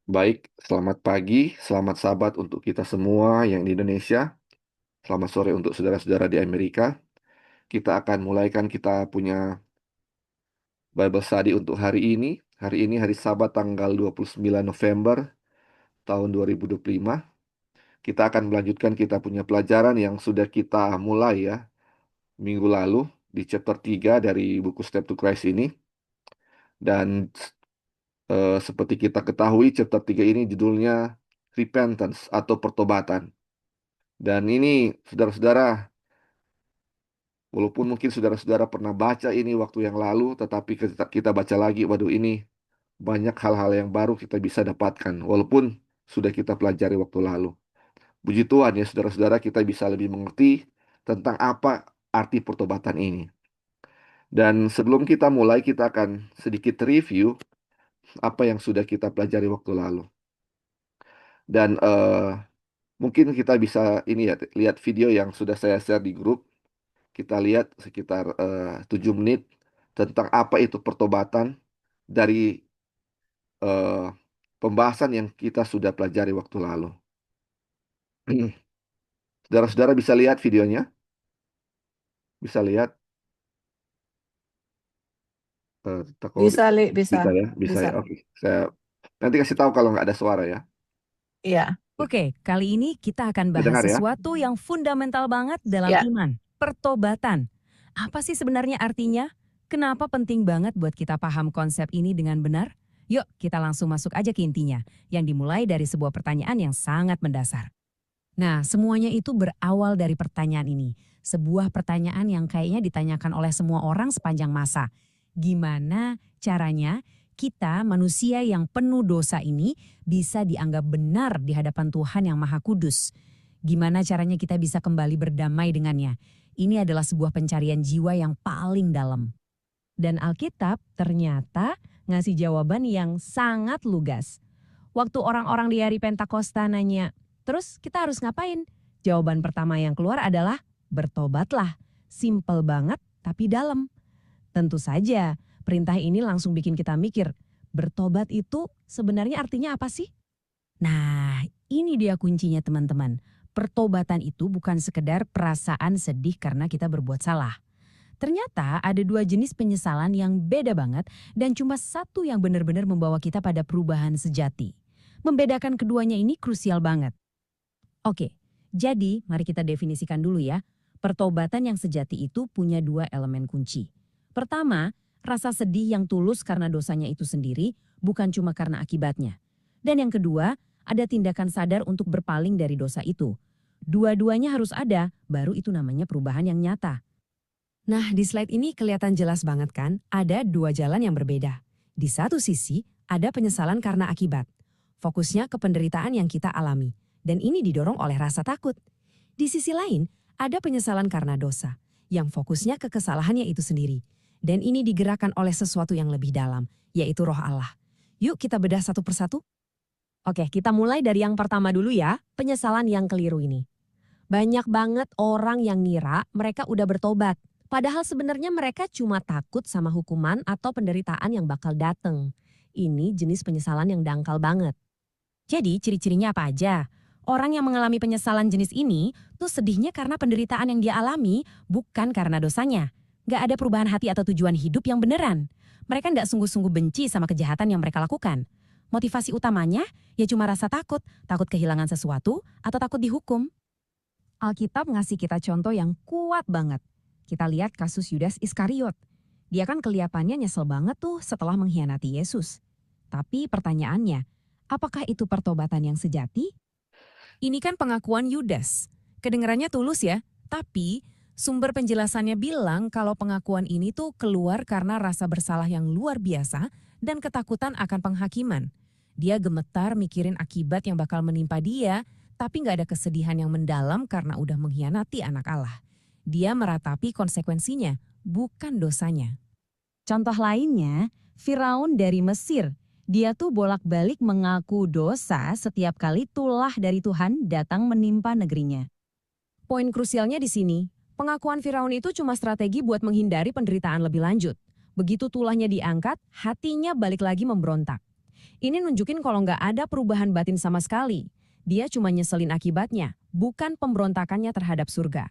Baik, selamat pagi, selamat sahabat untuk kita semua yang di Indonesia. Selamat sore untuk saudara-saudara di Amerika. Kita akan mulaikan kita punya Bible study untuk hari ini. Hari ini hari Sabat tanggal 29 November tahun 2025. Kita akan melanjutkan kita punya pelajaran yang sudah kita mulai ya minggu lalu di chapter 3 dari buku Step to Christ ini. Dan seperti kita ketahui chapter 3 ini judulnya Repentance atau pertobatan. Dan ini saudara-saudara, walaupun mungkin saudara-saudara pernah baca ini waktu yang lalu, tetapi kita baca lagi, waduh ini banyak hal-hal yang baru kita bisa dapatkan, walaupun sudah kita pelajari waktu lalu. Puji Tuhan ya saudara-saudara, kita bisa lebih mengerti tentang apa arti pertobatan ini. Dan sebelum kita mulai, kita akan sedikit review apa yang sudah kita pelajari waktu lalu. Dan mungkin kita bisa ini ya, lihat video yang sudah saya share di grup. Kita lihat sekitar 7 menit tentang apa itu pertobatan dari eh, pembahasan yang kita sudah pelajari waktu lalu. Saudara-saudara bisa lihat videonya? Bisa lihat? Kalau Bisa, Li, bisa, bisa ya, bisa bisa. ya. Oke, saya nanti kasih tahu kalau nggak ada suara ya. Iya, Oke, kali ini kita akan Saya bahas dengar ya. sesuatu yang fundamental banget dalam ya. iman, pertobatan. Apa sih sebenarnya artinya? Kenapa penting banget buat kita paham konsep ini dengan benar? Yuk, kita langsung masuk aja ke intinya, yang dimulai dari sebuah pertanyaan yang sangat mendasar. Nah, semuanya itu berawal dari pertanyaan ini. Sebuah pertanyaan yang kayaknya ditanyakan oleh semua orang sepanjang masa. Gimana caranya kita manusia yang penuh dosa ini bisa dianggap benar di hadapan Tuhan yang Maha Kudus? Gimana caranya kita bisa kembali berdamai dengannya? Ini adalah sebuah pencarian jiwa yang paling dalam. Dan Alkitab ternyata ngasih jawaban yang sangat lugas. Waktu orang-orang di hari Pentakosta nanya, terus kita harus ngapain? Jawaban pertama yang keluar adalah bertobatlah. Simple banget tapi dalam. Tentu saja perintah ini langsung bikin kita mikir, bertobat itu sebenarnya artinya apa sih? Nah, ini dia kuncinya teman-teman. Pertobatan itu bukan sekedar perasaan sedih karena kita berbuat salah. Ternyata ada dua jenis penyesalan yang beda banget dan cuma satu yang benar-benar membawa kita pada perubahan sejati. Membedakan keduanya ini krusial banget. Oke, jadi mari kita definisikan dulu ya. Pertobatan yang sejati itu punya dua elemen kunci. Pertama, rasa sedih yang tulus karena dosanya itu sendiri, bukan cuma karena akibatnya. Dan yang kedua, ada tindakan sadar untuk berpaling dari dosa itu. Dua-duanya harus ada, baru itu namanya perubahan yang nyata. Nah, di slide ini kelihatan jelas banget kan, ada dua jalan yang berbeda. Di satu sisi, ada penyesalan karena akibat. Fokusnya ke penderitaan yang kita alami. Dan ini didorong oleh rasa takut. Di sisi lain, ada penyesalan karena dosa. Yang fokusnya ke kesalahannya itu sendiri. Dan ini digerakkan oleh sesuatu yang lebih dalam, yaitu roh Allah. Yuk kita bedah satu persatu. Oke, kita mulai dari yang pertama dulu ya, penyesalan yang keliru ini. Banyak banget orang yang ngira mereka udah bertobat. Padahal sebenarnya mereka cuma takut sama hukuman atau penderitaan yang bakal dateng. Ini jenis penyesalan yang dangkal banget. Jadi ciri-cirinya apa aja? Orang yang mengalami penyesalan jenis ini tuh sedihnya karena penderitaan yang dia alami, bukan karena dosanya. Gak ada perubahan hati atau tujuan hidup yang beneran. Mereka gak sungguh-sungguh benci sama kejahatan yang mereka lakukan. Motivasi utamanya ya cuma rasa takut, takut kehilangan sesuatu atau takut dihukum. Alkitab ngasih kita contoh yang kuat banget. Kita lihat kasus Yudas Iskariot. Dia kan kelihatannya nyesel banget tuh setelah mengkhianati Yesus. Tapi pertanyaannya, apakah itu pertobatan yang sejati? Ini kan pengakuan Yudas. Kedengarannya tulus ya, tapi sumber penjelasannya bilang kalau pengakuan ini tuh keluar karena rasa bersalah yang luar biasa dan ketakutan akan penghakiman. Dia gemetar mikirin akibat yang bakal menimpa dia, tapi nggak ada kesedihan yang mendalam karena udah mengkhianati anak Allah. Dia meratapi konsekuensinya, bukan dosanya. Contoh lainnya, Firaun dari Mesir. Dia tuh bolak-balik mengaku dosa setiap kali tulah dari Tuhan datang menimpa negerinya. Poin krusialnya di sini, pengakuan Firaun itu cuma strategi buat menghindari penderitaan lebih lanjut. Begitu tulahnya diangkat, hatinya balik lagi memberontak. Ini nunjukin kalau nggak ada perubahan batin sama sekali. Dia cuma nyeselin akibatnya, bukan pemberontakannya terhadap surga.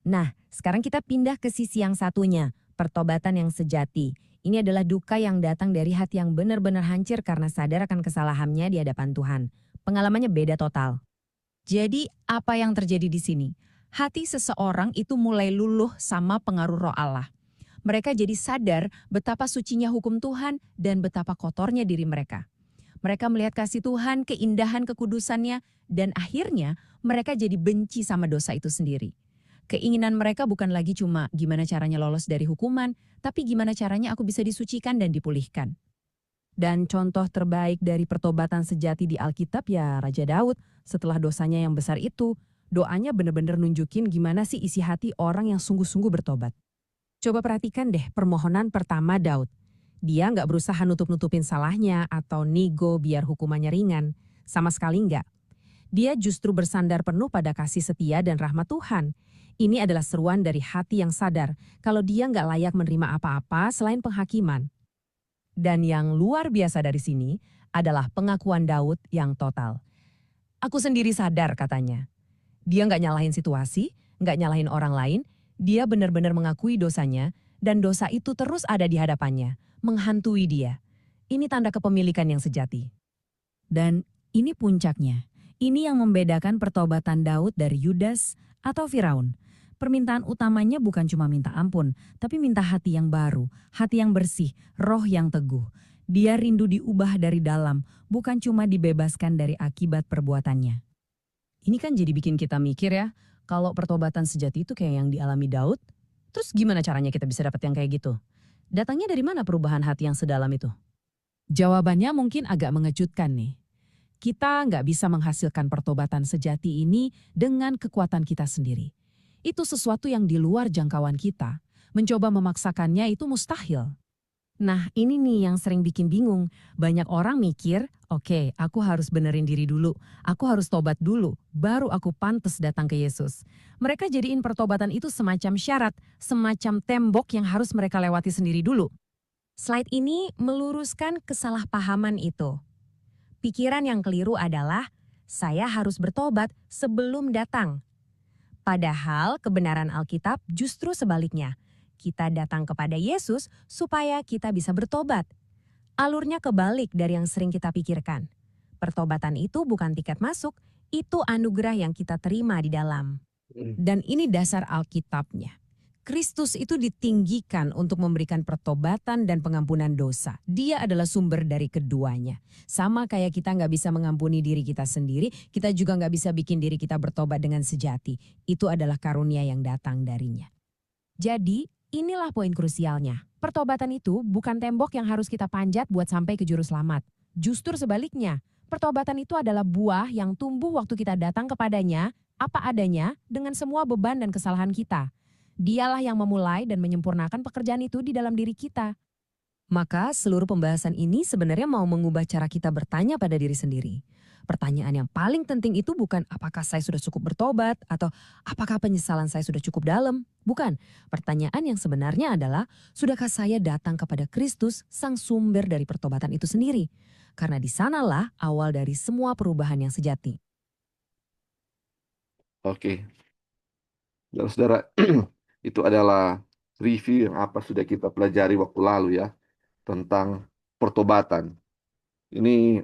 Nah, sekarang kita pindah ke sisi yang satunya, pertobatan yang sejati. Ini adalah duka yang datang dari hati yang benar-benar hancur karena sadar akan kesalahannya di hadapan Tuhan. Pengalamannya beda total. Jadi, apa yang terjadi di sini? Hati seseorang itu mulai luluh sama pengaruh roh Allah. Mereka jadi sadar betapa sucinya hukum Tuhan dan betapa kotornya diri mereka. Mereka melihat kasih Tuhan, keindahan kekudusannya, dan akhirnya mereka jadi benci sama dosa itu sendiri. Keinginan mereka bukan lagi cuma gimana caranya lolos dari hukuman, tapi gimana caranya aku bisa disucikan dan dipulihkan. Dan contoh terbaik dari pertobatan sejati di Alkitab ya Raja Daud. Setelah dosanya yang besar itu, doanya benar-benar nunjukin gimana sih isi hati orang yang sungguh-sungguh bertobat. Coba perhatikan deh permohonan pertama Daud. Dia nggak berusaha nutup-nutupin salahnya atau nego biar hukumannya ringan. Sama sekali nggak. Dia justru bersandar penuh pada kasih setia dan rahmat Tuhan. Ini adalah seruan dari hati yang sadar kalau dia nggak layak menerima apa-apa selain penghakiman. Dan yang luar biasa dari sini adalah pengakuan Daud yang total. Aku sendiri sadar katanya. Dia nggak nyalahin situasi, nggak nyalahin orang lain, dia benar-benar mengakui dosanya, dan dosa itu terus ada di hadapannya, menghantui dia. Ini tanda kepemilikan yang sejati. Dan ini puncaknya. Ini yang membedakan pertobatan Daud dari Yudas atau Firaun. Permintaan utamanya bukan cuma minta ampun, tapi minta hati yang baru, hati yang bersih, roh yang teguh. Dia rindu diubah dari dalam, bukan cuma dibebaskan dari akibat perbuatannya. Ini kan jadi bikin kita mikir ya, kalau pertobatan sejati itu kayak yang dialami Daud, terus gimana caranya kita bisa dapat yang kayak gitu? Datangnya dari mana perubahan hati yang sedalam itu? Jawabannya mungkin agak mengejutkan nih. Kita nggak bisa menghasilkan pertobatan sejati ini dengan kekuatan kita sendiri. Itu sesuatu yang di luar jangkauan kita. Mencoba memaksakannya itu mustahil. Nah, ini nih yang sering bikin bingung. Banyak orang mikir, oke, aku harus benerin diri dulu. Aku harus tobat dulu, baru aku pantas datang ke Yesus. Mereka jadiin pertobatan itu semacam syarat, semacam tembok yang harus mereka lewati sendiri dulu. Slide ini meluruskan kesalahpahaman itu. Pikiran yang keliru adalah, saya harus bertobat sebelum datang. Padahal kebenaran Alkitab justru sebaliknya. Kita datang kepada Yesus supaya kita bisa bertobat. Alurnya kebalik dari yang sering kita pikirkan. Pertobatan itu bukan tiket masuk, itu anugerah yang kita terima di dalam. Dan ini dasar Alkitabnya. Kristus itu ditinggikan untuk memberikan pertobatan dan pengampunan dosa. Dia adalah sumber dari keduanya. Sama kayak kita nggak bisa mengampuni diri kita sendiri, kita juga nggak bisa bikin diri kita bertobat dengan sejati. Itu adalah karunia yang datang darinya. Jadi, inilah poin krusialnya. Pertobatan itu bukan tembok yang harus kita panjat buat sampai ke juru selamat. Justru sebaliknya, pertobatan itu adalah buah yang tumbuh waktu kita datang kepadanya, apa adanya, dengan semua beban dan kesalahan kita. Dialah yang memulai dan menyempurnakan pekerjaan itu di dalam diri kita. Maka seluruh pembahasan ini sebenarnya mau mengubah cara kita bertanya pada diri sendiri. Pertanyaan yang paling penting itu bukan apakah saya sudah cukup bertobat atau apakah penyesalan saya sudah cukup dalam. Bukan. Pertanyaan yang sebenarnya adalah, sudahkah saya datang kepada Kristus, sang sumber dari pertobatan itu sendiri? Karena di sanalah awal dari semua perubahan yang sejati. Oke, dan saudara, itu adalah review yang apa sudah kita pelajari waktu lalu ya tentang pertobatan. Ini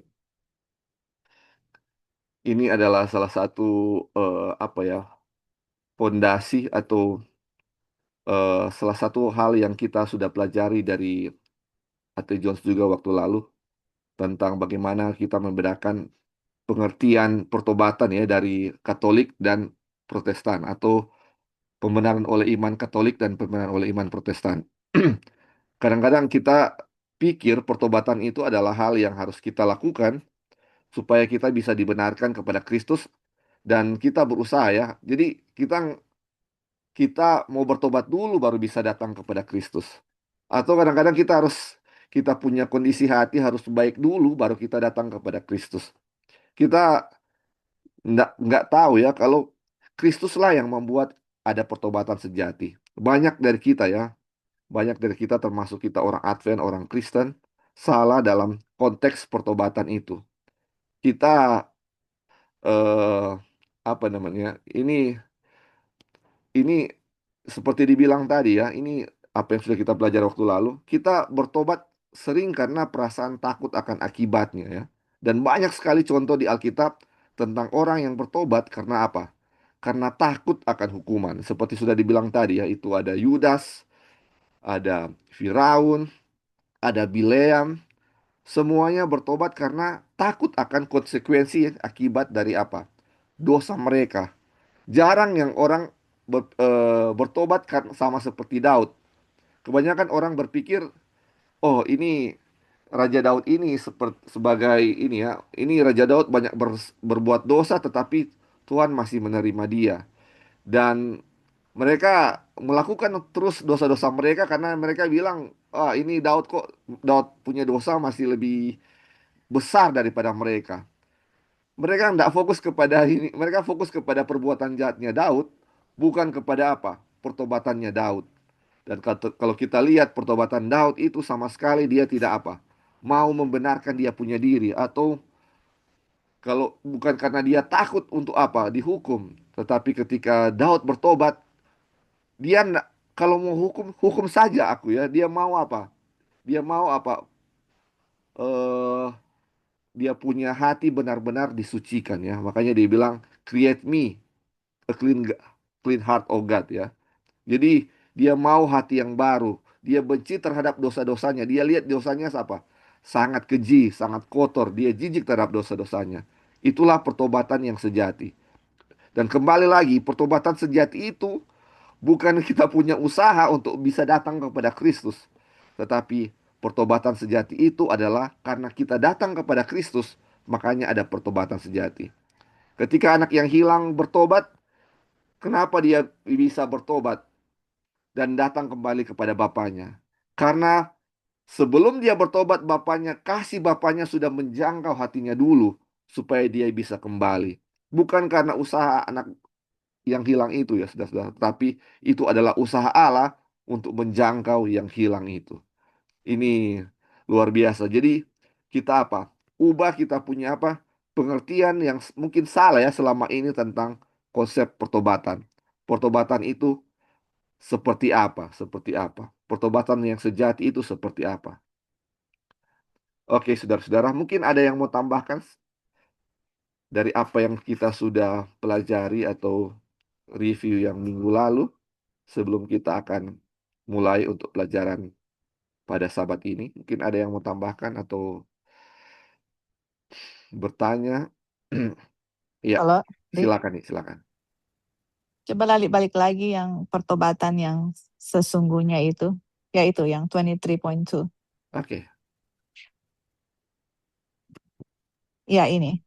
ini adalah salah satu apa ya pondasi atau salah satu hal yang kita sudah pelajari dari A.T. Jones juga waktu lalu tentang bagaimana kita membedakan pengertian pertobatan ya dari Katolik dan Protestan atau pembenaran oleh iman Katolik dan pembenaran oleh iman Protestan. Kadang-kadang kita pikir pertobatan itu adalah hal yang harus kita lakukan supaya kita bisa dibenarkan kepada Kristus dan kita berusaha ya. Jadi kita kita mau bertobat dulu baru bisa datang kepada Kristus. Atau kadang-kadang kita punya kondisi hati harus baik dulu baru kita datang kepada Kristus. Kita nggak tahu ya kalau Kristuslah yang membuat ada pertobatan sejati. Banyak dari kita ya, banyak dari kita termasuk kita orang Advent, orang Kristen, salah dalam konteks pertobatan itu. Kita eh, apa namanya? Ini seperti dibilang tadi ya, ini apa yang sudah kita pelajari waktu lalu. Kita bertobat sering karena perasaan takut akan akibatnya ya. Dan banyak sekali contoh di Alkitab tentang orang yang bertobat karena apa? Karena takut akan hukuman. Seperti sudah dibilang tadi ya, itu ada Yudas, ada Firaun, ada Bileam. Semuanya bertobat karena takut akan konsekuensi akibat dari apa? Dosa mereka. Jarang yang orang bertobat kan sama seperti Daud. Kebanyakan orang berpikir, oh ini Raja Daud ini sebagai ini ya, ini Raja Daud banyak berbuat dosa tetapi Tuhan masih menerima dia. Dan mereka melakukan terus dosa-dosa mereka karena mereka bilang, ah ini Daud punya dosa masih lebih besar daripada mereka. Mereka tidak fokus kepada ini, mereka fokus kepada perbuatan jahatnya Daud, bukan kepada apa? Pertobatannya Daud. Dan kalau kita lihat pertobatan Daud itu sama sekali dia tidak apa? Mau membenarkan dia punya diri atau kalau bukan karena dia takut untuk apa? Dihukum. Tetapi ketika Daud bertobat, dia kalau mau hukum, hukum saja aku ya. Dia mau apa? Dia mau apa? eh Dia punya hati benar-benar disucikan ya. Makanya dia bilang, create me a clean heart, oh God ya. Jadi dia mau hati yang baru. Dia benci terhadap dosa-dosanya. Dia lihat dosanya apa? Sangat keji, sangat kotor. Dia jijik terhadap dosa-dosanya. Itulah pertobatan yang sejati. Dan kembali lagi, pertobatan sejati itu bukan kita punya usaha untuk bisa datang kepada Kristus. Tetapi pertobatan sejati itu adalah karena kita datang kepada Kristus, makanya ada pertobatan sejati. Ketika anak yang hilang bertobat, kenapa dia bisa bertobat dan datang kembali kepada bapaknya? Karena sebelum dia bertobat, bapaknya sudah menjangkau hatinya dulu supaya dia bisa kembali. Bukan karena usaha anak yang hilang itu ya, saudara-saudara, tapi itu adalah usaha Allah untuk menjangkau yang hilang itu. Ini luar biasa. Jadi kita apa? Ubah kita punya apa? Pengertian yang mungkin salah ya selama ini tentang konsep pertobatan. Pertobatan itu seperti apa? Seperti apa? Pertobatan yang sejati itu seperti apa? Oke, saudara-saudara, mungkin ada yang mau tambahkan dari apa yang kita sudah pelajari atau review yang minggu lalu sebelum kita akan mulai untuk pelajaran pada sahabat ini. Mungkin ada yang mau tambahkan atau bertanya. Ya, Kalau silakan nih, silakan. coba balik lagi yang pertobatan yang sesungguhnya itu, yaitu yang 23.2. Oke, Ya ini.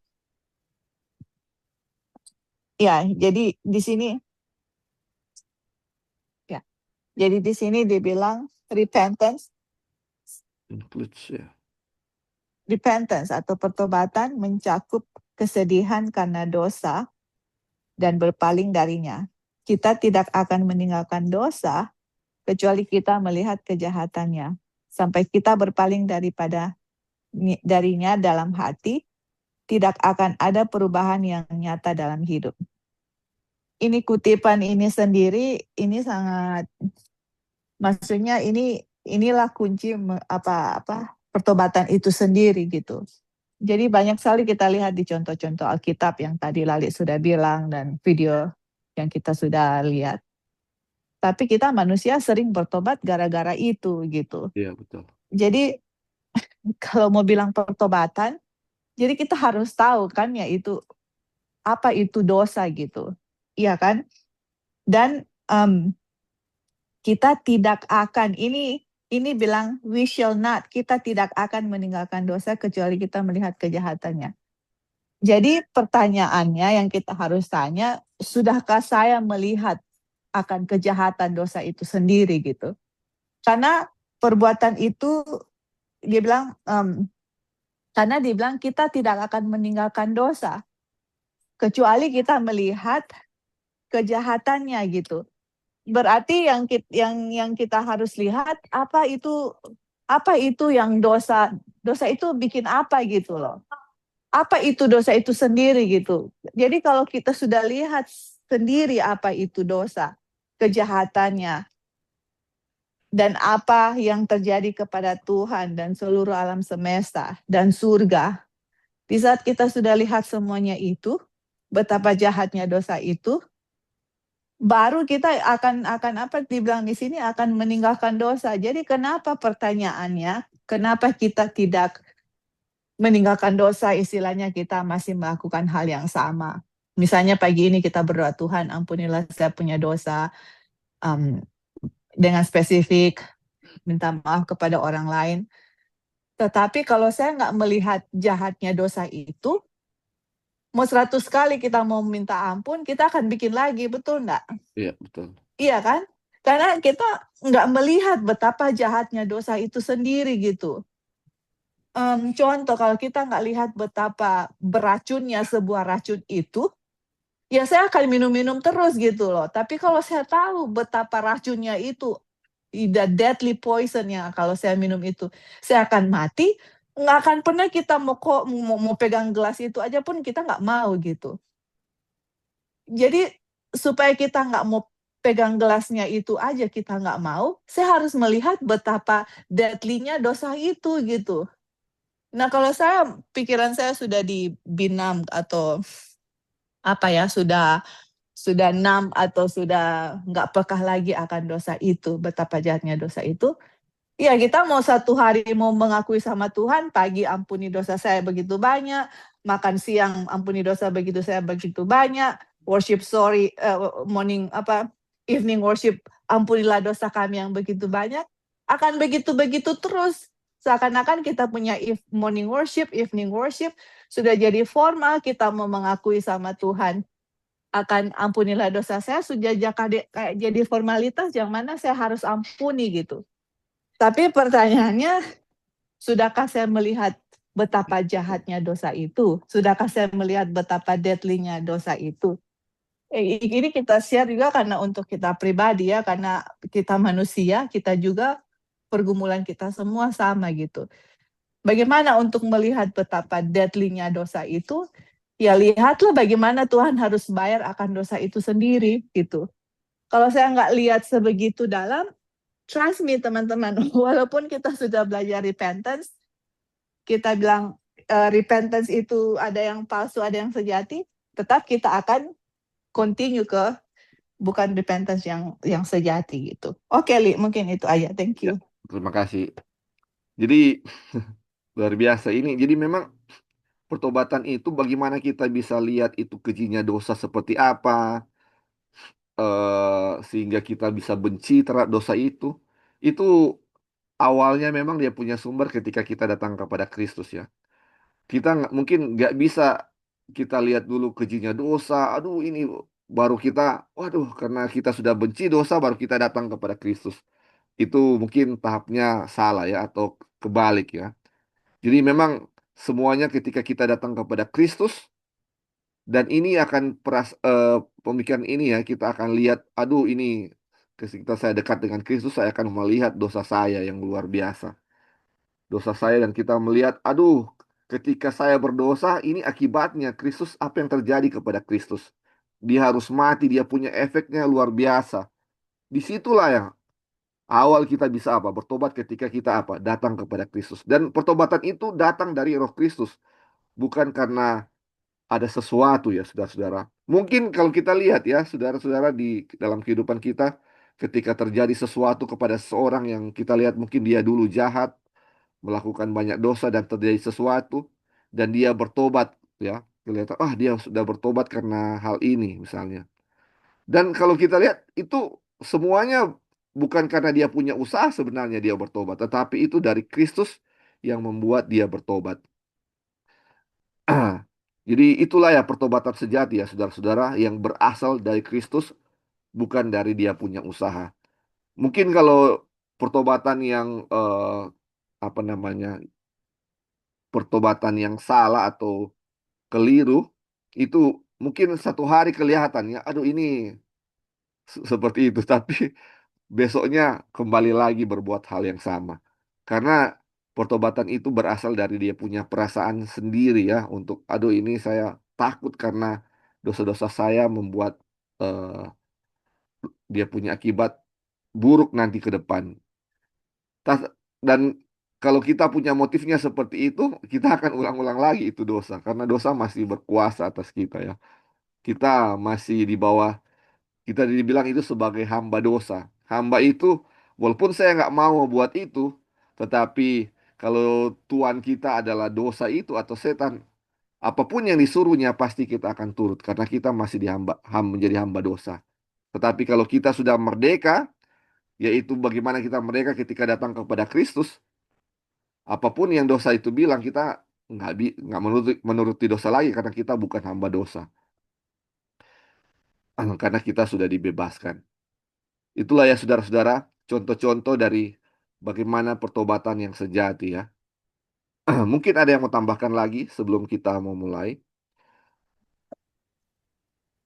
Ya, jadi di sini ya. Jadi di sini dibilang includes ya. repentance atau pertobatan mencakup kesedihan karena dosa dan berpaling darinya. Kita tidak akan meninggalkan dosa kecuali kita melihat kejahatannya sampai kita berpaling darinya dalam hati, tidak akan ada perubahan yang nyata dalam hidup. Ini kutipan ini sendiri, ini sangat, maksudnya inilah kunci pertobatan itu sendiri gitu. Jadi banyak sekali kita lihat di contoh-contoh Alkitab yang tadi Lali sudah bilang dan video yang kita sudah lihat. Tapi kita manusia sering bertobat gara-gara itu gitu. Iya, betul. Jadi kalau mau bilang pertobatan, jadi kita harus tahu kan ya itu apa itu dosa gitu. Iya kan? Dan kita tidak akan ini bilang we shall not, kita tidak akan meninggalkan dosa kecuali kita melihat kejahatannya. Jadi pertanyaannya yang kita harus tanya, sudahkah saya melihat akan kejahatan dosa itu sendiri gitu? Karena perbuatan itu dia bilang karena dia bilang kita tidak akan meninggalkan dosa kecuali kita melihat kejahatannya gitu. Berarti yang kita harus lihat apa itu apa itu yang dosa? Dosa itu bikin apa gitu loh. Apa itu dosa itu sendiri gitu. Jadi kalau kita sudah lihat sendiri apa itu dosa, kejahatannya, dan apa yang terjadi kepada Tuhan dan seluruh alam semesta dan surga. Di saat kita sudah lihat semuanya itu, betapa jahatnya dosa itu, baru kita akan apa dibilang di sini akan meninggalkan dosa. Jadi kenapa pertanyaannya, kenapa kita tidak meninggalkan dosa, istilahnya kita masih melakukan hal yang sama. Misalnya pagi ini kita berdoa, Tuhan ampunilah saya punya dosa, um, dengan spesifik minta maaf kepada orang lain. Tetapi kalau saya nggak melihat jahatnya dosa itu, mau 100 kali kita mau minta ampun, kita akan bikin lagi, betul nggak? Iya, betul. Iya kan? Karena kita nggak melihat betapa jahatnya dosa itu sendiri gitu. Contoh, kalau kita nggak lihat betapa beracunnya sebuah racun itu, ya saya akan minum-minum terus gitu loh. Tapi kalau saya tahu betapa racunnya itu, the deadly poison yang kalau saya minum itu, saya akan mati, nggak akan pernah kita mau pegang gelas itu aja pun kita nggak mau gitu. Jadi supaya kita nggak mau pegang gelasnya itu aja kita nggak mau, saya harus melihat betapa deadly-nya dosa itu gitu. Nah kalau pikiran saya sudah dibinam atau apa ya, sudah numb atau sudah nggak peka lagi akan dosa itu, betapa jahatnya dosa itu. Iya, kita mau 1 hari mau mengakui sama Tuhan, pagi ampuni dosa saya begitu banyak, makan siang ampuni dosa begitu saya begitu banyak, worship morning evening worship ampunilah dosa kami yang begitu banyak, akan begitu-begitu terus. Seakan-akan kita punya morning worship, evening worship, sudah jadi formal kita mau mengakui sama Tuhan akan ampunilah dosa saya, sudah kayak jadi formalitas yang mana saya harus ampuni gitu. Tapi pertanyaannya, sudahkah saya melihat betapa jahatnya dosa itu? Sudahkah saya melihat betapa deadly-nya dosa itu? Ini kita share juga karena untuk kita pribadi ya, karena kita manusia, kita juga pergumulan kita semua sama gitu. Bagaimana untuk melihat betapa deadly-nya dosa itu? Ya lihatlah bagaimana Tuhan harus bayar akan dosa itu sendiri gitu. Kalau saya nggak lihat sebegitu dalam, trust me teman-teman, walaupun kita sudah belajar repentance, kita bilang repentance itu ada yang palsu, ada yang sejati, tetap kita akan continue ke bukan repentance yang sejati gitu. Oke, Li, mungkin itu aja. Thank Ya, you. terima kasih. Jadi luar biasa ini. Jadi memang pertobatan itu bagaimana kita bisa lihat itu kejinya dosa seperti apa, sehingga kita bisa benci terhadap dosa itu. Itu awalnya memang dia punya sumber ketika kita datang kepada Kristus ya. Kita mungkin nggak bisa kita lihat dulu kejinya dosa. Aduh ini baru kita, waduh karena kita sudah benci dosa baru kita datang kepada Kristus. Itu mungkin tahapnya salah ya atau kebalik ya. Jadi memang semuanya ketika kita datang kepada Kristus dan ini akan pemikiran ini ya kita akan lihat, aduh ini ketika saya dekat dengan Kristus saya akan melihat dosa saya yang luar biasa. Dosa saya dan kita melihat, aduh ketika saya berdosa ini akibatnya Kristus apa yang terjadi kepada Kristus. Dia harus mati, dia punya efeknya luar biasa. Disitulah yang awal kita bisa apa? Bertobat ketika kita apa? Datang kepada Kristus. Dan pertobatan itu datang dari Roh Kristus, bukan karena ada sesuatu ya, saudara-saudara. Mungkin kalau kita lihat ya, saudara-saudara di dalam kehidupan kita, ketika terjadi sesuatu kepada seseorang yang kita lihat mungkin dia dulu jahat, melakukan banyak dosa dan terjadi sesuatu, dan dia bertobat ya, kelihatan, ah dia sudah bertobat karena hal ini misalnya. Dan kalau kita lihat itu semuanya bukan karena dia punya usaha sebenarnya dia bertobat, tetapi itu dari Kristus yang membuat dia bertobat. Jadi itulah ya pertobatan sejati ya saudara-saudara yang berasal dari Kristus bukan dari dia punya usaha. Mungkin kalau pertobatan yang apa namanya pertobatan yang salah atau keliru itu mungkin 1 hari kelihatannya aduh ini seperti itu tapi besoknya kembali lagi berbuat hal yang sama. Karena pertobatan itu berasal dari dia punya perasaan sendiri ya untuk aduh ini saya takut karena dosa-dosa saya membuat eh, dia punya akibat buruk nanti ke depan. Tas- Dan kalau kita punya motifnya seperti itu, kita akan ulang-ulang lagi itu dosa karena dosa masih berkuasa atas kita ya. Kita masih di bawah, kita dibilang itu sebagai hamba dosa. Hamba itu, walaupun saya nggak mau buat itu, tetapi kalau Tuhan kita adalah dosa itu atau setan, apapun yang disuruhnya pasti kita akan turut karena kita masih menjadi hamba dosa. Tetapi kalau kita sudah merdeka, yaitu bagaimana kita merdeka ketika datang kepada Kristus, apapun yang dosa itu bilang kita nggak menuruti dosa lagi karena kita bukan hamba dosa. Karena kita sudah dibebaskan. Itulah ya saudara-saudara, contoh-contoh dari bagaimana pertobatan yang sejati ya. Mungkin ada yang mau tambahkan lagi sebelum kita mau mulai.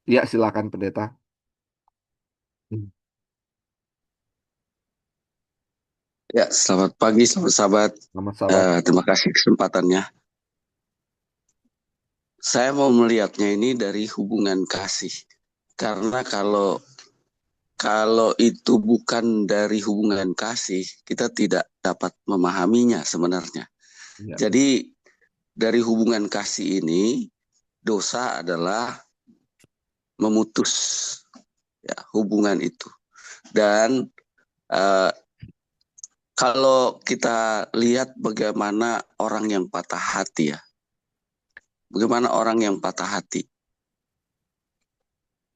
Ya, silakan pendeta. Hmm. Ya, selamat pagi, selamat sahabat. Selamat sahabat. Terima kasih kesempatannya. Saya mau melihatnya ini dari hubungan kasih. Karena kalau itu bukan dari hubungan kasih, kita tidak dapat memahaminya sebenarnya. Ya, Jadi dari hubungan kasih ini, dosa adalah memutus ya hubungan itu. Dan uh, kalau kita lihat bagaimana orang yang patah hati ya, bagaimana orang yang patah hati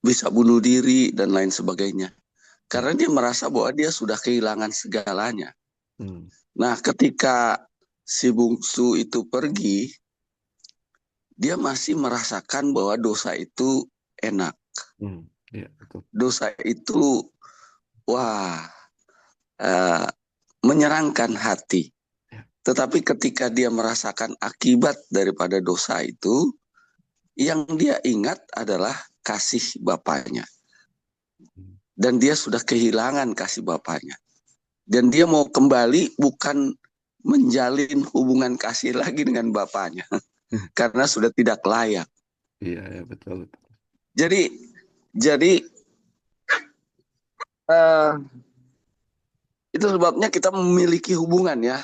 bisa bunuh diri dan lain sebagainya. ya. Karena dia merasa bahwa dia sudah kehilangan segalanya. Hmm. Nah, ketika si bungsu itu pergi, dia masih merasakan bahwa dosa itu enak. Hmm. Ya, betul. Dosa itu, wah, uh, menyenangkan hati. Ya. Tetapi ketika dia merasakan akibat daripada dosa itu, yang dia ingat adalah kasih bapaknya. Hmm. Dan dia sudah kehilangan kasih bapaknya. Dan dia mau kembali bukan menjalin hubungan kasih lagi dengan bapaknya. Karena sudah tidak layak. Iya, ya, betul, betul. Jadi uh, itu sebabnya kita memiliki hubungan ya.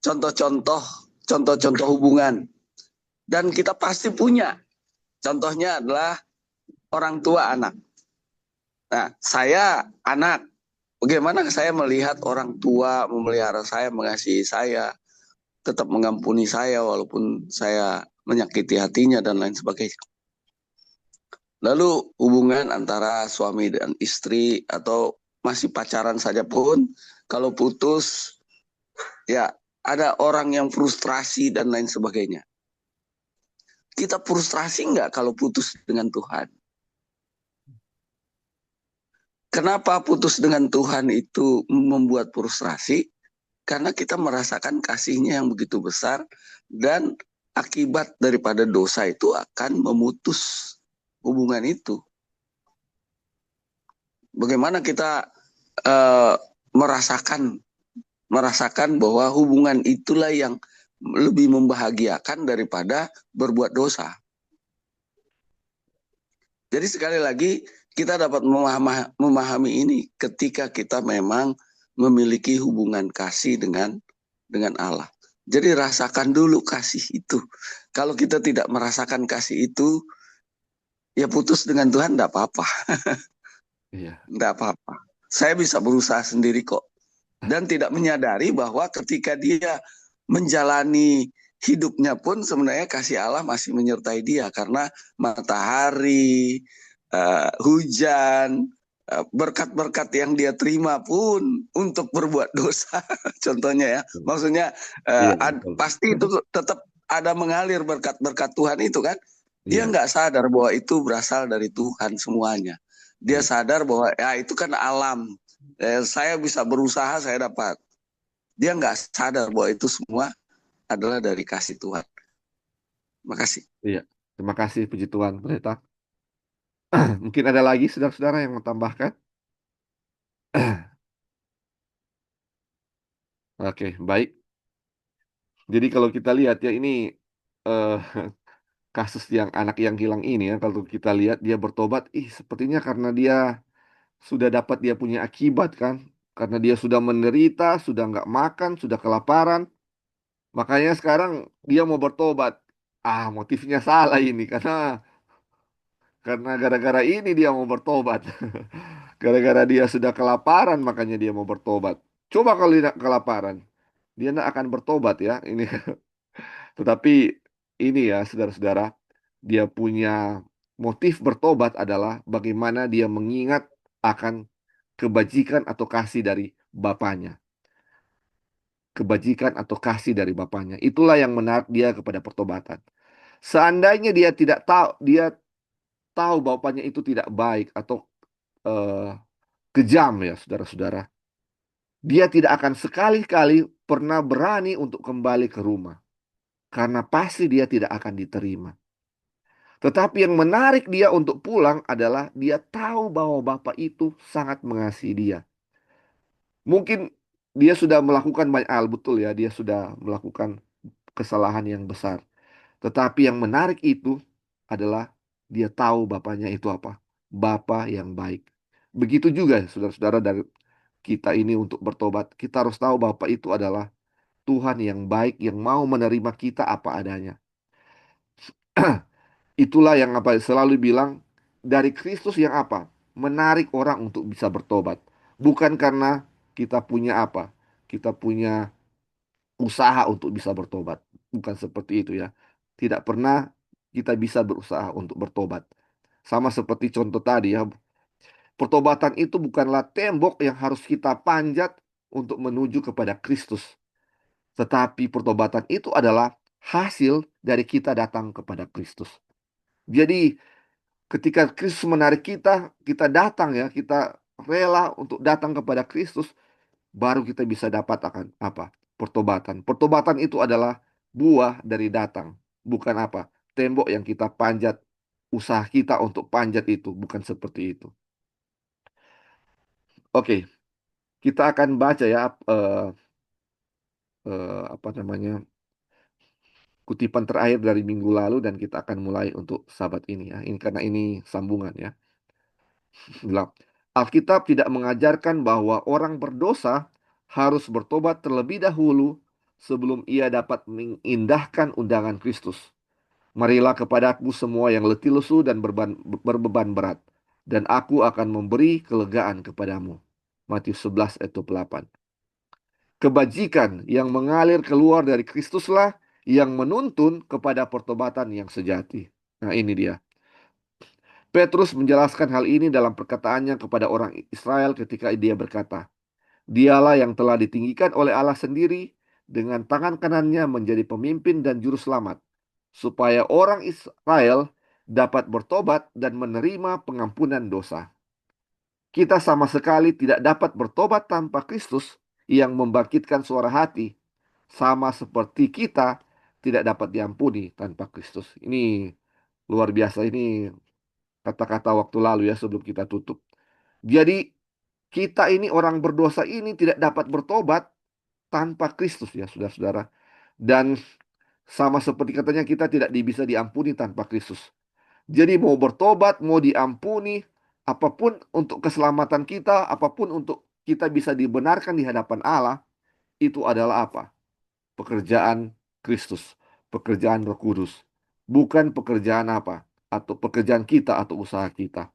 Contoh-contoh hubungan. Dan kita pasti punya. Contohnya adalah orang tua anak. Nah, saya anak. Bagaimana saya melihat orang tua memelihara saya, mengasihi saya, tetap mengampuni saya walaupun saya menyakiti hatinya dan lain sebagainya. Lalu hubungan antara suami dan istri atau masih pacaran saja pun, kalau putus, ya ada orang yang frustrasi dan lain sebagainya. Kita frustrasi nggak kalau putus dengan Tuhan? Kenapa putus dengan Tuhan itu membuat frustrasi? Karena kita merasakan kasihnya yang begitu besar dan akibat daripada dosa itu akan memutus hubungan itu. Bagaimana kita uh, merasakan bahwa hubungan itulah yang lebih membahagiakan daripada berbuat dosa. Jadi sekali lagi kita dapat memahami ini ketika kita memang memiliki hubungan kasih dengan Allah. Jadi rasakan dulu kasih itu. Kalau kita tidak merasakan kasih itu, ya putus dengan Tuhan enggak apa-apa. Iya. Enggak apa-apa. Saya bisa berusaha sendiri kok. Dan tidak menyadari bahwa ketika dia menjalani hidupnya pun sebenarnya kasih Allah masih menyertai dia. Karena matahari, hujan, berkat-berkat yang dia terima pun untuk berbuat dosa. Contohnya ya. Maksudnya Iya, betul. pasti itu tetap ada mengalir berkat-berkat Tuhan itu kan. Dia Iya. nggak sadar bahwa itu berasal dari Tuhan semuanya. Dia Iya. sadar bahwa ya itu kan alam. Saya bisa berusaha, saya dapat. Dia nggak sadar bahwa itu semua adalah dari kasih Tuhan. Terima kasih. Iya. Terima kasih, puji Tuhan, pendeta. Mungkin ada lagi saudara-saudara yang mau tambahkan? Oke, baik. Jadi kalau kita lihat ya ini eh, kasus yang anak yang hilang ini ya, kalau kita lihat dia bertobat, sepertinya karena dia sudah dapat dia punya akibat kan, karena dia sudah menderita, sudah nggak makan, sudah kelaparan, makanya sekarang dia mau bertobat. Motifnya salah ini karena gara-gara ini dia mau bertobat. Gara-gara dia sudah kelaparan makanya dia mau bertobat. Coba kalau dia kelaparan, dia tidak akan bertobat ya. Ini tetapi ini ya saudara-saudara, dia punya motif bertobat adalah bagaimana dia mengingat akan kebajikan atau kasih dari Bapaknya. Kebajikan atau kasih dari Bapaknya. Itulah yang menarik dia kepada pertobatan. Seandainya dia tidak tahu, dia tahu Bapaknya itu tidak baik atau eh, kejam ya saudara-saudara. Dia tidak akan sekali-kali pernah berani untuk kembali ke rumah. Karena pasti dia tidak akan diterima. Tetapi yang menarik dia untuk pulang adalah dia tahu bahwa Bapak itu sangat mengasihi dia. Mungkin dia sudah melakukan banyak hal, betul ya, dia sudah melakukan kesalahan yang besar. Tetapi yang menarik itu adalah dia tahu Bapaknya itu apa? Bapa yang baik. Begitu juga saudara-saudara dari kita ini untuk bertobat. Kita harus tahu Bapak itu adalah Tuhan yang baik yang mau menerima kita apa adanya. Itulah yang apa selalu bilang dari Kristus yang apa? Menarik orang untuk bisa bertobat. Bukan karena kita punya apa? Kita punya usaha untuk bisa bertobat. Bukan seperti itu ya. Tidak pernah kita bisa berusaha untuk bertobat. Sama seperti contoh tadi ya. Pertobatan itu bukanlah tembok yang harus kita panjat untuk menuju kepada Kristus. Tetapi pertobatan itu adalah hasil dari kita datang kepada Kristus. Jadi ketika Kristus menarik kita, kita datang ya, kita rela untuk datang kepada Kristus, baru kita bisa dapat akan apa? Pertobatan. Pertobatan itu adalah buah dari datang, bukan apa? Tembok yang kita panjat, usaha kita untuk panjat itu, bukan seperti itu. Oke, kita akan baca ya apa namanya? Kutipan terakhir dari minggu lalu dan kita akan mulai untuk sahabat ini ya. Ini karena ini sambungan ya. Bilang, Alkitab tidak mengajarkan bahwa orang berdosa harus bertobat terlebih dahulu sebelum ia dapat mengindahkan undangan Kristus. Marilah kepadaku semua yang letih lesu dan berbeban berat, dan aku akan memberi kelegaan kepadamu. Matius 11 ayat 28. Kebajikan yang mengalir keluar dari Kristuslah yang menuntun kepada pertobatan yang sejati. Nah, ini dia. Petrus menjelaskan hal ini dalam perkataannya kepada orang Israel ketika dia berkata, Dialah yang telah ditinggikan oleh Allah sendiri dengan tangan kanannya menjadi pemimpin dan juru selamat, supaya orang Israel dapat bertobat dan menerima pengampunan dosa. Kita sama sekali tidak dapat bertobat tanpa Kristus yang membangkitkan suara hati, sama seperti kita tidak dapat diampuni tanpa Kristus. Ini luar biasa, ini kata-kata waktu lalu ya sebelum kita tutup. Jadi kita ini orang berdosa ini tidak dapat bertobat tanpa Kristus ya saudara-saudara. Dan sama seperti katanya kita tidak bisa diampuni tanpa Kristus. Jadi mau bertobat, mau diampuni, apapun untuk keselamatan kita, apapun untuk kita bisa dibenarkan di hadapan Allah, itu adalah apa? Pekerjaan Kristus, pekerjaan Roh Kudus. Bukan pekerjaan apa? Atau pekerjaan kita atau usaha kita.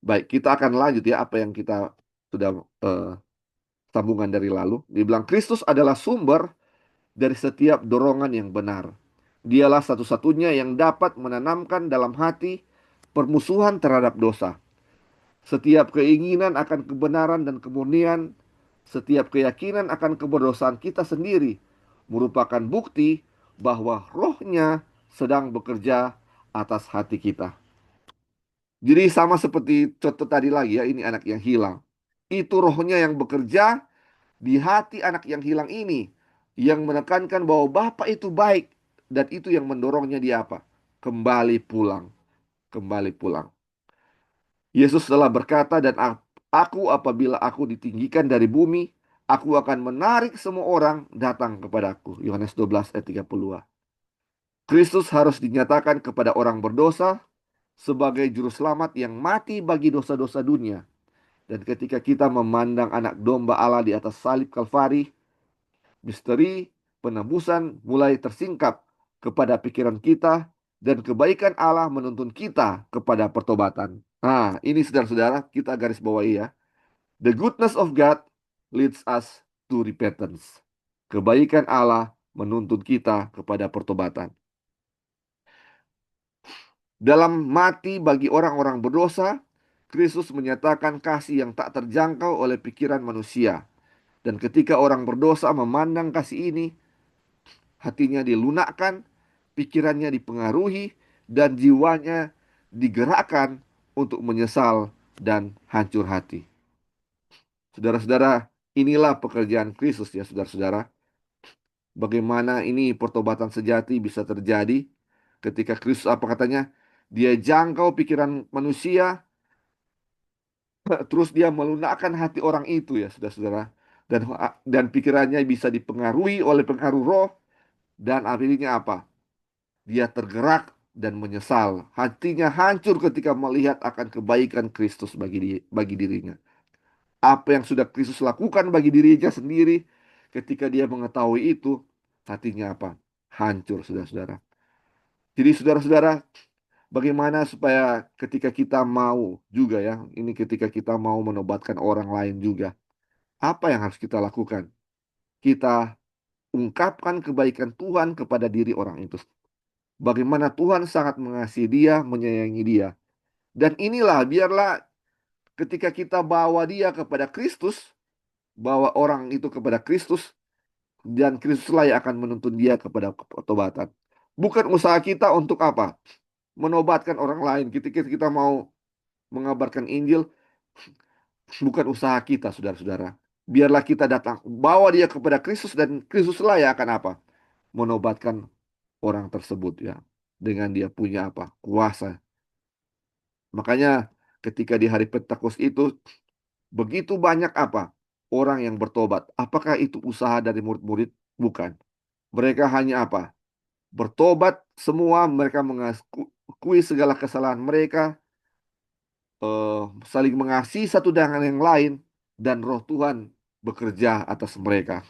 Baik, kita akan lanjut ya apa yang kita sudah sambungan dari lalu. Dibilang Kristus adalah sumber dari setiap dorongan yang benar. Dialah satu-satunya yang dapat menanamkan dalam hati permusuhan terhadap dosa. Setiap keinginan akan kebenaran dan kemurnian, setiap keyakinan akan keberdosaan kita sendiri merupakan bukti bahwa rohnya sedang bekerja atas hati kita. Jadi sama seperti contoh tadi lagi ya, ini anak yang hilang. Itu rohnya yang bekerja di hati anak yang hilang ini. Yang menekankan bahwa Bapak itu baik. Dan itu yang mendorongnya dia apa? Kembali pulang. Kembali pulang. Yesus telah berkata, dan aku apabila aku ditinggikan dari bumi, Aku akan menarik semua orang datang kepadaku. Yohanes 12 ayat 30. Kristus harus dinyatakan kepada orang berdosa sebagai juru selamat yang mati bagi dosa-dosa dunia. Dan ketika kita memandang anak domba Allah di atas salib Kalvari, misteri penebusan mulai tersingkap kepada pikiran kita dan kebaikan Allah menuntun kita kepada pertobatan. Nah, ini saudara-saudara, kita garis bawahi ya. The goodness of God leads us to repentance. Kebaikan Allah menuntun kita kepada pertobatan. Dalam mati bagi orang-orang berdosa, Kristus menyatakan kasih yang tak terjangkau oleh pikiran manusia. Dan ketika orang berdosa memandang kasih ini, hatinya dilunakkan, pikirannya dipengaruhi, dan jiwanya digerakkan untuk menyesal dan hancur hati. Saudara-saudara, inilah pekerjaan Kristus ya saudara-saudara. Bagaimana ini pertobatan sejati bisa terjadi ketika Kristus apa katanya? Dia jangkau pikiran manusia, terus dia melunakkan hati orang itu ya saudara-saudara. Dan pikirannya bisa dipengaruhi oleh pengaruh roh dan akhirnya apa? Dia tergerak dan menyesal. Hatinya hancur ketika melihat akan kebaikan Kristus bagi dirinya. Apa yang sudah Kristus lakukan bagi dirinya sendiri, ketika dia mengetahui itu, hatinya apa? Hancur, saudara-saudara. Jadi saudara-saudara, bagaimana supaya ketika kita mau juga ya, ini ketika kita mau menobatkan orang lain juga, apa yang harus kita lakukan? Kita ungkapkan kebaikan Tuhan kepada diri orang itu. Bagaimana Tuhan sangat mengasihi dia, menyayangi dia. Dan inilah, biarlah ketika kita bawa dia kepada Kristus, bawa orang itu kepada Kristus, dan Kristuslah yang akan menuntun dia kepada pertobatan. Bukan usaha kita untuk apa? Menobatkan orang lain. Ketika kita mau mengabarkan Injil, bukan usaha kita, saudara-saudara. Biarlah kita datang, bawa dia kepada Kristus, dan Kristuslah yang akan apa? Menobatkan orang tersebut ya. Dengan dia punya apa? Kuasa. Makanya ketika di hari Pentakosta itu, begitu banyak apa? Orang yang bertobat. Apakah itu usaha dari murid-murid? Bukan. Mereka hanya apa? Bertobat semua, mereka mengakui segala kesalahan mereka, saling mengasihi satu dengan yang lain, dan roh Tuhan bekerja atas mereka.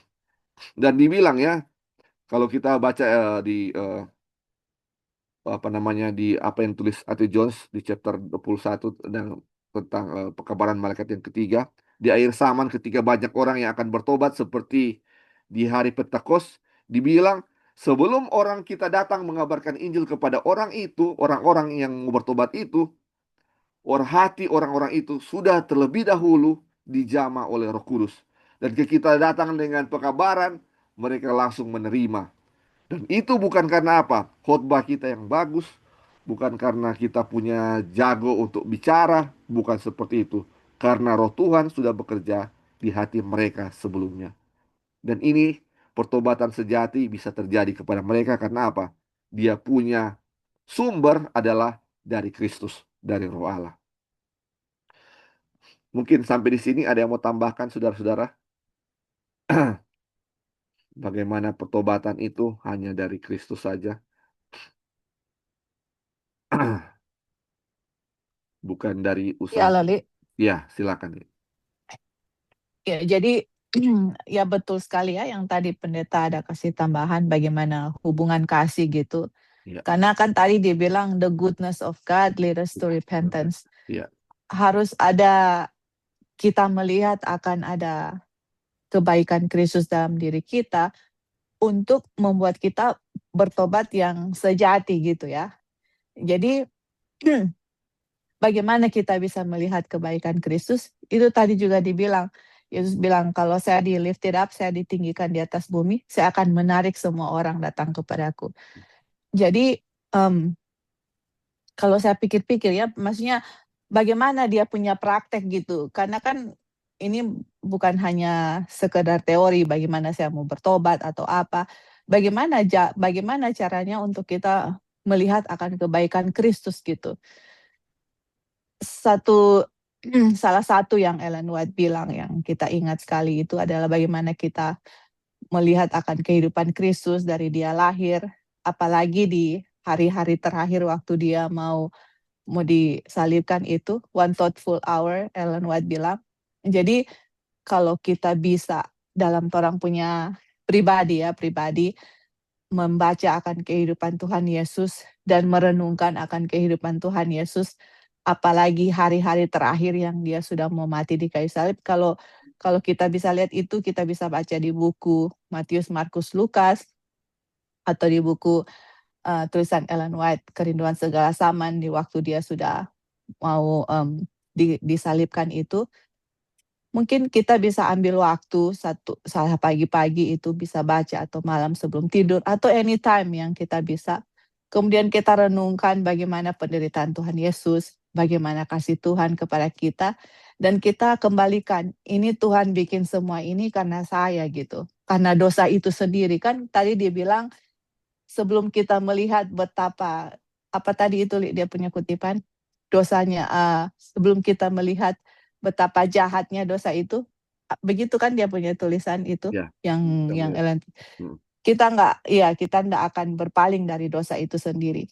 Dan dibilang ya, kalau kita baca di apa namanya di apa yang tulis A.T. Jones di chapter 21 dan tentang pekabaran malaikat yang ketiga, di akhir zaman ketika banyak orang yang akan bertobat seperti di hari Pentakos, dibilang sebelum orang kita datang mengabarkan Injil kepada orang itu, orang-orang yang mau bertobat itu, hati orang-orang itu sudah terlebih dahulu dijamah oleh Roh Kudus. Dan ketika kita datang dengan pekabaran, mereka langsung menerima. Dan itu bukan karena apa? Khotbah kita yang bagus, bukan karena kita punya jago untuk bicara, bukan seperti itu. Karena Roh Tuhan sudah bekerja di hati mereka sebelumnya. Dan ini pertobatan sejati bisa terjadi kepada mereka karena apa? Dia punya sumber adalah dari Kristus, dari Roh Allah. Mungkin sampai di sini ada yang mau tambahkan saudara-saudara? Bagaimana pertobatan itu hanya dari Kristus saja, bukan dari Ya, usaha. Lali. Ya, silakan. Ya, jadi ya betul sekali ya yang tadi pendeta ada kasih tambahan bagaimana hubungan kasih gitu. Ya, Karena kan tadi dia bilang the goodness of God lead us to repentance. ya, Harus ada kita melihat akan ada kebaikan Kristus dalam diri kita untuk membuat kita bertobat yang sejati gitu ya. Jadi bagaimana kita bisa melihat kebaikan Kristus? Itu tadi juga dibilang, Yesus bilang, kalau saya di lifted up, saya ditinggikan di atas bumi, saya akan menarik semua orang datang kepadaku. Jadi, kalau saya pikir-pikir ya, maksudnya bagaimana dia punya praktek gitu. Karena kan ini bukan hanya sekedar teori bagaimana saya mau bertobat atau apa. Bagaimana caranya untuk kita melihat akan kebaikan Kristus gitu. Satu salah satu yang Ellen White bilang yang kita ingat sekali itu adalah bagaimana kita melihat akan kehidupan Kristus dari dia lahir, apalagi di hari-hari terakhir waktu dia mau disalibkan itu, one thoughtful hour, Ellen White bilang. Jadi kalau kita bisa dalam orang punya pribadi membaca akan kehidupan Tuhan Yesus dan merenungkan akan kehidupan Tuhan Yesus, apalagi hari-hari terakhir yang dia sudah mau mati di kayu salib. Kalau kita bisa lihat itu, kita bisa baca di buku Matius, Markus, Lukas, atau di buku tulisan Ellen White, Kerinduan Segala Zaman, di waktu dia sudah mau disalibkan itu. Mungkin kita bisa ambil waktu salah pagi-pagi itu bisa baca atau malam sebelum tidur atau anytime yang kita bisa. Kemudian kita renungkan bagaimana penderitaan Tuhan Yesus, bagaimana kasih Tuhan kepada kita, dan kita kembalikan, ini Tuhan bikin semua ini karena saya gitu. Karena dosa itu sendiri, kan tadi dia bilang sebelum kita melihat betapa, apa tadi itu dia punya kutipan, dosanya, sebelum kita melihat betapa jahatnya dosa itu, begitu kan dia punya tulisan itu, Ya, yang ya. Ellen, kita nggak akan berpaling dari dosa itu sendiri.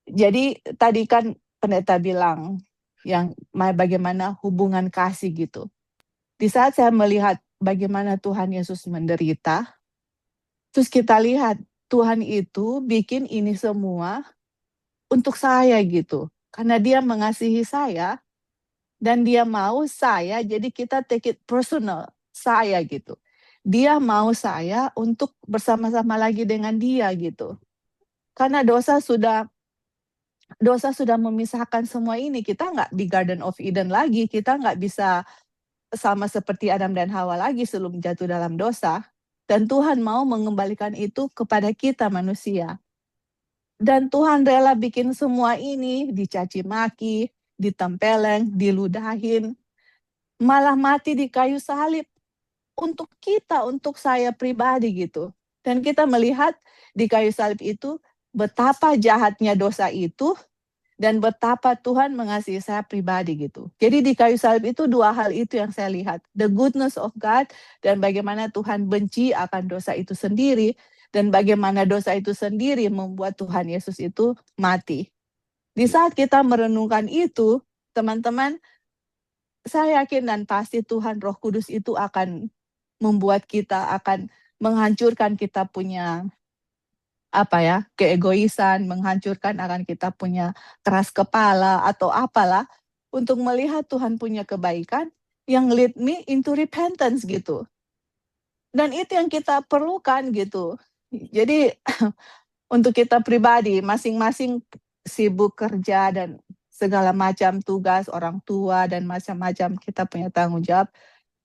Jadi tadi kan pendeta bilang yang bagaimana hubungan kasih gitu. Di saat saya melihat bagaimana Tuhan Yesus menderita, terus kita lihat Tuhan itu bikin ini semua untuk saya gitu. Karena dia mengasihi saya, dan dia mau saya, jadi kita take it personal, saya gitu. Dia mau saya untuk bersama-sama lagi dengan dia gitu. Karena dosa sudah memisahkan semua ini. Kita nggak di Garden of Eden lagi, kita nggak bisa sama seperti Adam dan Hawa lagi sebelum jatuh dalam dosa. Dan Tuhan mau mengembalikan itu kepada kita manusia. Dan Tuhan rela bikin semua ini, dicaci maki, ditempeleng, diludahin, malah mati di kayu salib untuk kita, untuk saya pribadi gitu. Dan kita melihat di kayu salib itu betapa jahatnya dosa itu dan betapa Tuhan mengasihi saya pribadi gitu. Jadi di kayu salib itu dua hal itu yang saya lihat. The goodness of God dan bagaimana Tuhan benci akan dosa itu sendiri dan bagaimana dosa itu sendiri membuat Tuhan Yesus itu mati. Di saat kita merenungkan itu, teman-teman, saya yakin dan pasti Tuhan Roh Kudus itu akan membuat kita, akan menghancurkan kita punya keegoisan, menghancurkan akan kita punya keras kepala atau apalah, untuk melihat Tuhan punya kebaikan yang lead me into repentance gitu. Dan itu yang kita perlukan gitu. Jadi untuk kita pribadi, masing-masing sibuk kerja dan segala macam tugas orang tua dan macam-macam, kita punya tanggung jawab.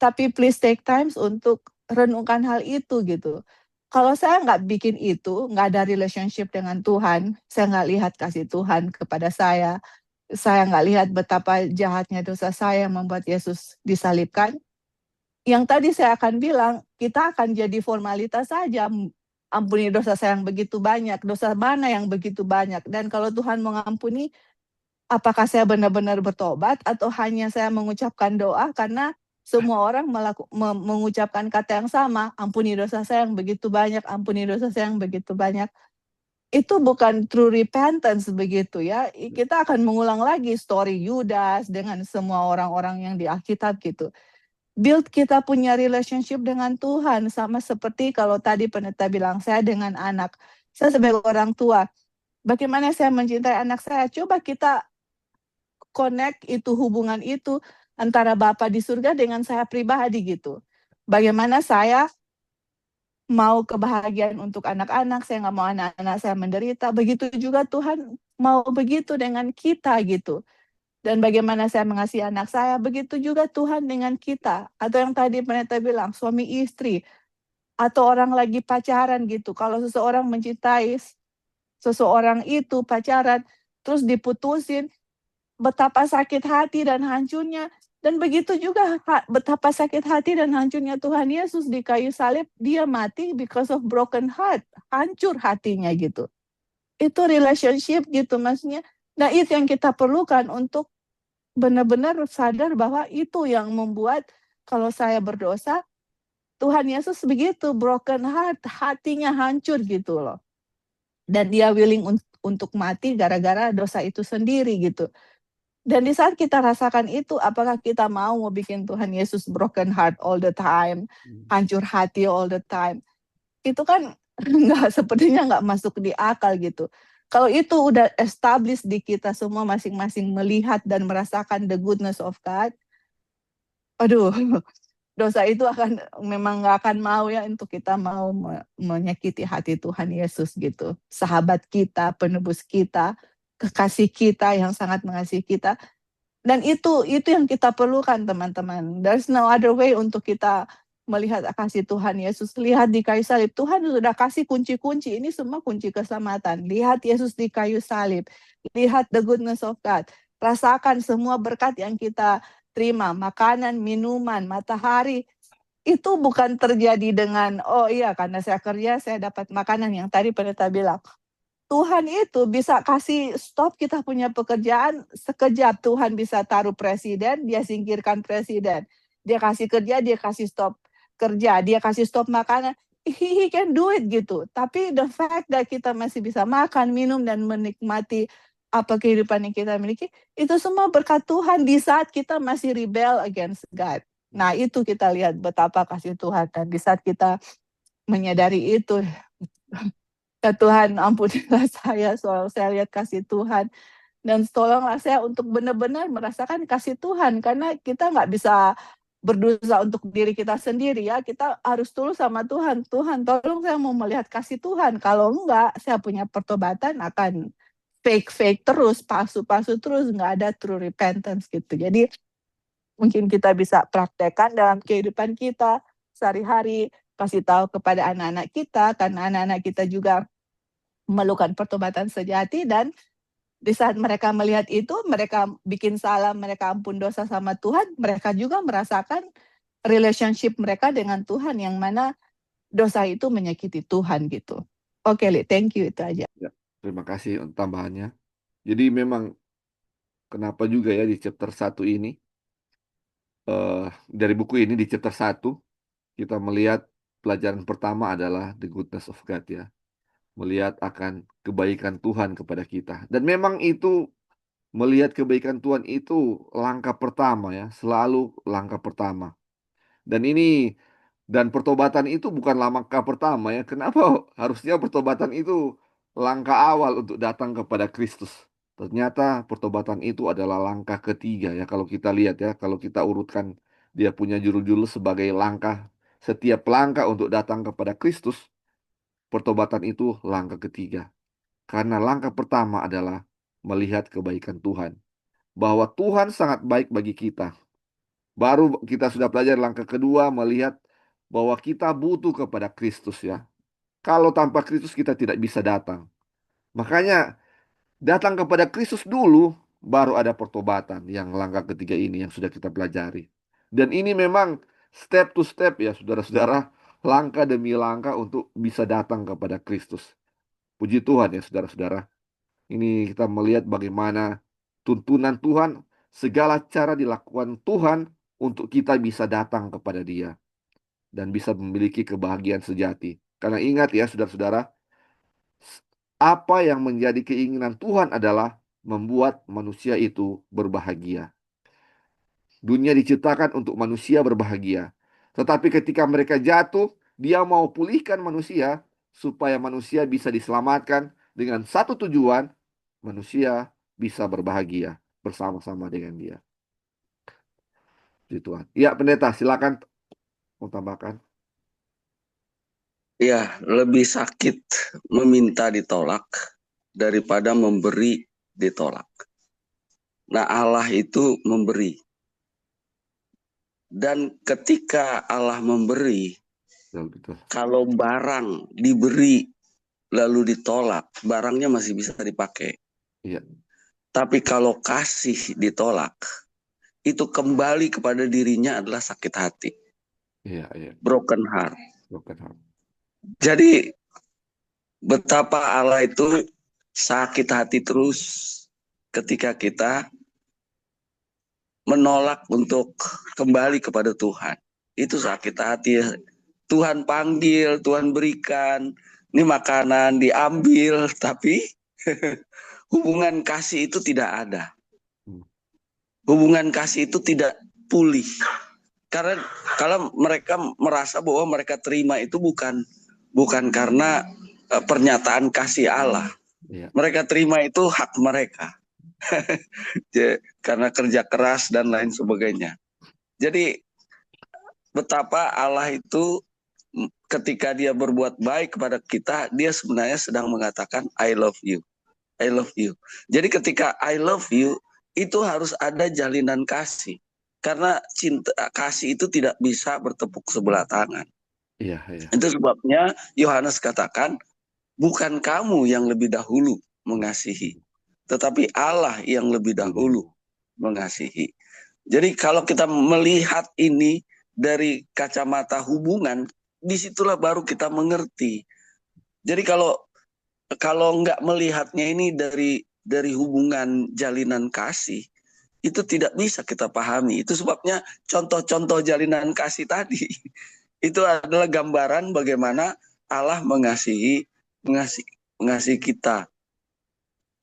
Tapi please take times untuk renungkan hal itu gitu. Kalau saya nggak bikin itu, nggak ada relationship dengan Tuhan, saya nggak lihat kasih Tuhan kepada saya nggak lihat betapa jahatnya dosa saya membuat Yesus disalibkan, yang tadi saya akan bilang, kita akan jadi formalitas saja. Ampuni dosa saya yang begitu banyak, dosa mana yang begitu banyak. Dan kalau Tuhan mengampuni, apakah saya benar-benar bertobat atau hanya saya mengucapkan doa karena semua orang mengucapkan kata yang sama, ampuni dosa saya yang begitu banyak, ampuni dosa saya yang begitu banyak. Itu bukan true repentance begitu ya. Kita akan mengulang lagi story Yudas dengan semua orang-orang yang di Alkitab gitu. Build kita punya relationship dengan Tuhan, sama seperti kalau tadi pendeta bilang, saya dengan anak. Saya sebagai orang tua, bagaimana saya mencintai anak saya? Coba kita connect itu, hubungan itu antara Bapa di surga dengan saya pribadi gitu. Bagaimana saya mau kebahagiaan untuk anak-anak, saya nggak mau anak-anak saya menderita. Begitu juga Tuhan mau begitu dengan kita gitu. Dan bagaimana saya mengasihi anak saya, begitu juga Tuhan dengan kita. Atau yang tadi pendeta bilang, suami istri, atau orang lagi pacaran gitu. Kalau seseorang mencintai seseorang itu pacaran, terus diputusin, betapa sakit hati dan hancurnya. Dan begitu juga betapa sakit hati dan hancurnya Tuhan Yesus di kayu salib. Dia mati because of broken heart, hancur hatinya gitu. Itu relationship gitu maksudnya. Nah itu yang kita perlukan untuk benar-benar sadar bahwa itu yang membuat kalau saya berdosa, Tuhan Yesus begitu, broken heart, hatinya hancur gitu loh. Dan dia willing untuk mati gara-gara dosa itu sendiri gitu. Dan di saat kita rasakan itu, apakah kita mau bikin Tuhan Yesus broken heart all the time, hancur hati all the time? Itu kan sepertinya nggak masuk di akal gitu. Kalau itu udah established di kita semua masing-masing melihat dan merasakan the goodness of God, aduh, dosa itu memang nggak akan mau ya untuk kita mau menyakiti hati Tuhan Yesus gitu. Sahabat kita, penebus kita, kekasih kita yang sangat mengasihi kita. Dan itu yang kita perlukan teman-teman. There's no other way untuk kita melihat kasih Tuhan Yesus. Lihat di kayu salib, Tuhan sudah kasih kunci-kunci. Ini semua kunci keselamatan. Lihat Yesus di kayu salib. Lihat the goodness of God. Rasakan semua berkat yang kita terima. Makanan, minuman, matahari. Itu bukan terjadi dengan, oh iya karena saya kerja, saya dapat makanan yang tadi pendeta bilang. Tuhan itu bisa kasih stop kita punya pekerjaan sekejap. Tuhan bisa taruh presiden, dia singkirkan presiden. Dia kasih kerja, dia kasih stop kerja. Dia kasih stop makanan. He can do it gitu. Tapi the fact that kita masih bisa makan, minum, dan menikmati apa kehidupan yang kita miliki, itu semua berkat Tuhan di saat kita masih rebel against God. Nah itu kita lihat betapa kasih Tuhan. Dan di saat kita menyadari itu, ya Tuhan ampunilah saya soal saya lihat kasih Tuhan. Dan tolonglah saya untuk benar-benar merasakan kasih Tuhan. Karena kita nggak bisa berdosa untuk diri kita sendiri ya. Kita harus tulus sama Tuhan. Tuhan tolong saya mau melihat kasih Tuhan. Kalau enggak, saya punya pertobatan akan fake-fake terus, palsu-palsu terus. Nggak ada true repentance gitu. Jadi mungkin kita bisa praktekkan dalam kehidupan kita sehari-hari. Kasih tahu kepada anak-anak kita. Karena anak-anak kita juga memerlukan pertobatan sejati, dan di saat mereka melihat itu, mereka bikin salah, mereka ampun dosa sama Tuhan, mereka juga merasakan relationship mereka dengan Tuhan yang mana dosa itu menyakiti Tuhan gitu. Oke, Li, thank you, itu aja. Ya, terima kasih untuk tambahannya. Jadi memang kenapa juga ya di chapter 1 ini, dari buku ini di chapter 1, kita melihat pelajaran pertama adalah the goodness of God ya. Melihat akan kebaikan Tuhan kepada kita. Dan memang itu, melihat kebaikan Tuhan itu langkah pertama ya, selalu langkah pertama. Dan pertobatan itu bukan langkah pertama ya. Kenapa harusnya pertobatan itu langkah awal untuk datang kepada Kristus? Ternyata pertobatan itu adalah langkah ketiga ya. Kalau kita lihat ya, kalau kita urutkan dia punya judul-judul sebagai langkah, setiap langkah untuk datang kepada Kristus, pertobatan itu langkah ketiga. Karena langkah pertama adalah melihat kebaikan Tuhan. Bahwa Tuhan sangat baik bagi kita. Baru kita sudah belajar langkah kedua, melihat bahwa kita butuh kepada Kristus ya. Kalau tanpa Kristus kita tidak bisa datang. Makanya datang kepada Kristus dulu, baru ada pertobatan yang langkah ketiga ini yang sudah kita pelajari. Dan ini memang step to step ya saudara-saudara, langkah demi langkah untuk bisa datang kepada Kristus. Puji Tuhan ya saudara-saudara. Ini kita melihat bagaimana tuntunan Tuhan, segala cara dilakukan Tuhan untuk kita bisa datang kepada Dia dan bisa memiliki kebahagiaan sejati. Karena ingat ya saudara-saudara, apa yang menjadi keinginan Tuhan adalah membuat manusia itu berbahagia. Dunia diciptakan untuk manusia berbahagia. Tetapi ketika mereka jatuh, Dia mau pulihkan manusia supaya manusia bisa diselamatkan dengan satu tujuan, manusia bisa berbahagia bersama-sama dengan Dia. Puji Tuhan. Ya, pendeta, silakan mau tambahkan. Ya, lebih sakit meminta ditolak daripada memberi ditolak. Nah, Allah itu memberi. Dan ketika Allah memberi, Betul. kalau barang diberi lalu ditolak, barangnya masih bisa dipakai. Iya. Tapi kalau kasih ditolak, itu kembali kepada dirinya adalah sakit hati. Iya, iya. Broken heart. Broken heart. Jadi betapa Allah itu sakit hati terus ketika kita menolak untuk kembali kepada Tuhan. Itu sakit hati. Tuhan panggil, Tuhan berikan, ini makanan diambil, tapi hubungan kasih itu tidak ada. Hmm. Hubungan kasih itu tidak pulih. Karena kalau mereka merasa bahwa mereka terima itu bukan karena pernyataan kasih Allah. Iya. Mereka terima itu hak mereka. Karena kerja keras dan lain sebagainya. Jadi betapa Allah itu ketika dia berbuat baik kepada kita, dia sebenarnya sedang mengatakan I love you. I love you. Jadi ketika I love you, itu harus ada jalinan kasih. Karena cinta kasih itu tidak bisa bertepuk sebelah tangan. Iya, iya. Itu sebabnya Yohanes katakan, bukan kamu yang lebih dahulu mengasihi, tetapi Allah yang lebih dahulu mengasihi. Jadi kalau kita melihat ini dari kacamata hubungan, disitulah baru kita mengerti. Jadi kalau nggak melihatnya ini dari hubungan jalinan kasih, itu tidak bisa kita pahami. Itu sebabnya contoh-contoh jalinan kasih tadi itu adalah gambaran bagaimana Allah mengasihi kita.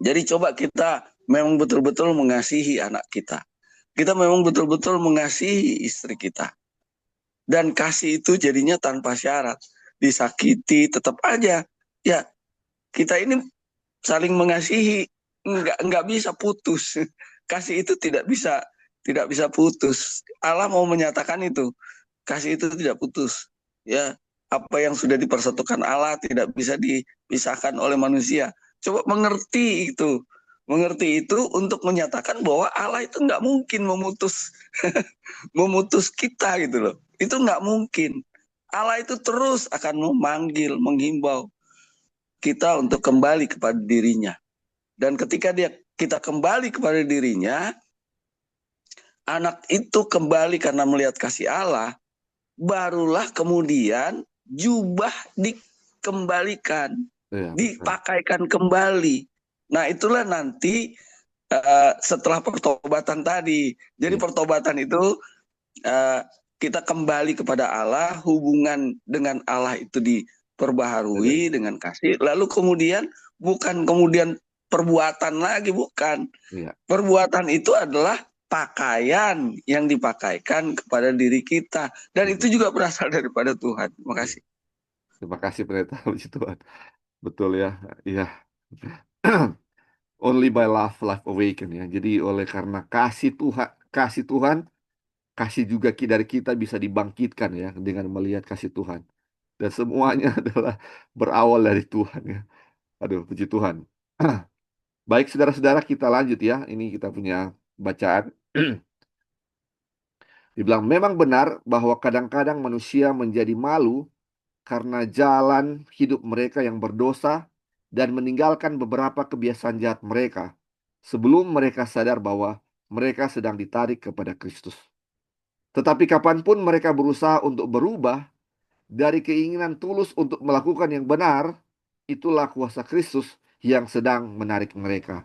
Jadi coba kita memang betul-betul mengasihi anak kita. Kita memang betul-betul mengasihi istri kita. Dan kasih itu jadinya tanpa syarat. Disakiti tetap aja. Ya, kita ini saling mengasihi, nggak bisa putus. Kasih itu tidak bisa putus. Allah mau menyatakan itu. Kasih itu tidak putus. Ya, apa yang sudah dipersatukan Allah tidak bisa dipisahkan oleh manusia. Coba mengerti itu. Mengerti itu untuk menyatakan bahwa Allah itu nggak mungkin memutus kita gitu loh. Itu nggak mungkin. Allah itu terus akan memanggil, menghimbau kita untuk kembali kepada dirinya. Dan ketika kita kembali kepada dirinya, anak itu kembali karena melihat kasih Allah, barulah kemudian jubah dikembalikan, Iya, betul. dipakaikan kembali. Nah itulah nanti setelah pertobatan tadi. Jadi Iya. pertobatan itu kita kembali kepada Allah, hubungan dengan Allah itu diperbaharui dengan kasih. Lalu kemudian perbuatan lagi, bukan. Iya. Perbuatan itu adalah pakaian yang dipakaikan kepada diri kita. Dan itu juga berasal daripada Tuhan. Terima kasih. Terima kasih pendeta. Puji Tuhan. Betul ya. Iya. Only by love, life awaken ya. Jadi oleh karena kasih Tuhan, kasih juga dari kita bisa dibangkitkan ya dengan melihat kasih Tuhan. Dan semuanya adalah berawal dari Tuhan ya. Aduh, puji Tuhan. Baik, saudara-saudara, kita lanjut ya. Ini kita punya bacaan. Dibilang memang benar bahwa kadang-kadang manusia menjadi malu karena jalan hidup mereka yang berdosa dan meninggalkan beberapa kebiasaan jahat mereka sebelum mereka sadar bahwa mereka sedang ditarik kepada Kristus. Tetapi kapanpun mereka berusaha untuk berubah dari keinginan tulus untuk melakukan yang benar, itulah kuasa Kristus yang sedang menarik mereka.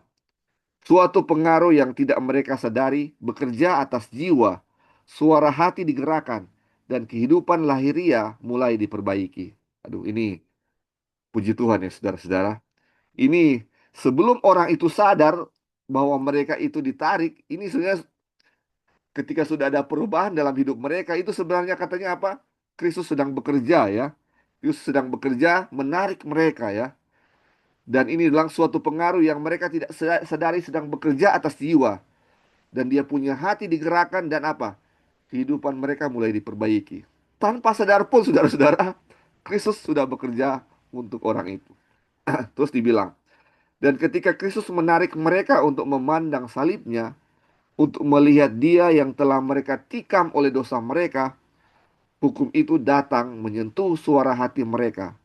Suatu pengaruh yang tidak mereka sadari bekerja atas jiwa, suara hati digerakkan, dan kehidupan lahiria mulai diperbaiki. Aduh, ini puji Tuhan ya saudara-saudara. Ini sebelum orang itu sadar bahwa mereka itu ditarik, ini sebenarnya ketika sudah ada perubahan dalam hidup mereka, itu sebenarnya katanya apa? Kristus sedang bekerja ya. Kristus sedang bekerja menarik mereka ya. Dan ini adalah suatu pengaruh yang mereka tidak sadari sedang bekerja atas jiwa. Dan dia punya hati digerakkan dan apa? Kehidupan mereka mulai diperbaiki. Tanpa sadar pun saudara-saudara, Kristus sudah bekerja untuk orang itu. Terus dibilang, dan ketika Kristus menarik mereka untuk memandang salibnya, untuk melihat dia yang telah mereka tikam oleh dosa mereka, hukum itu datang menyentuh suara hati mereka.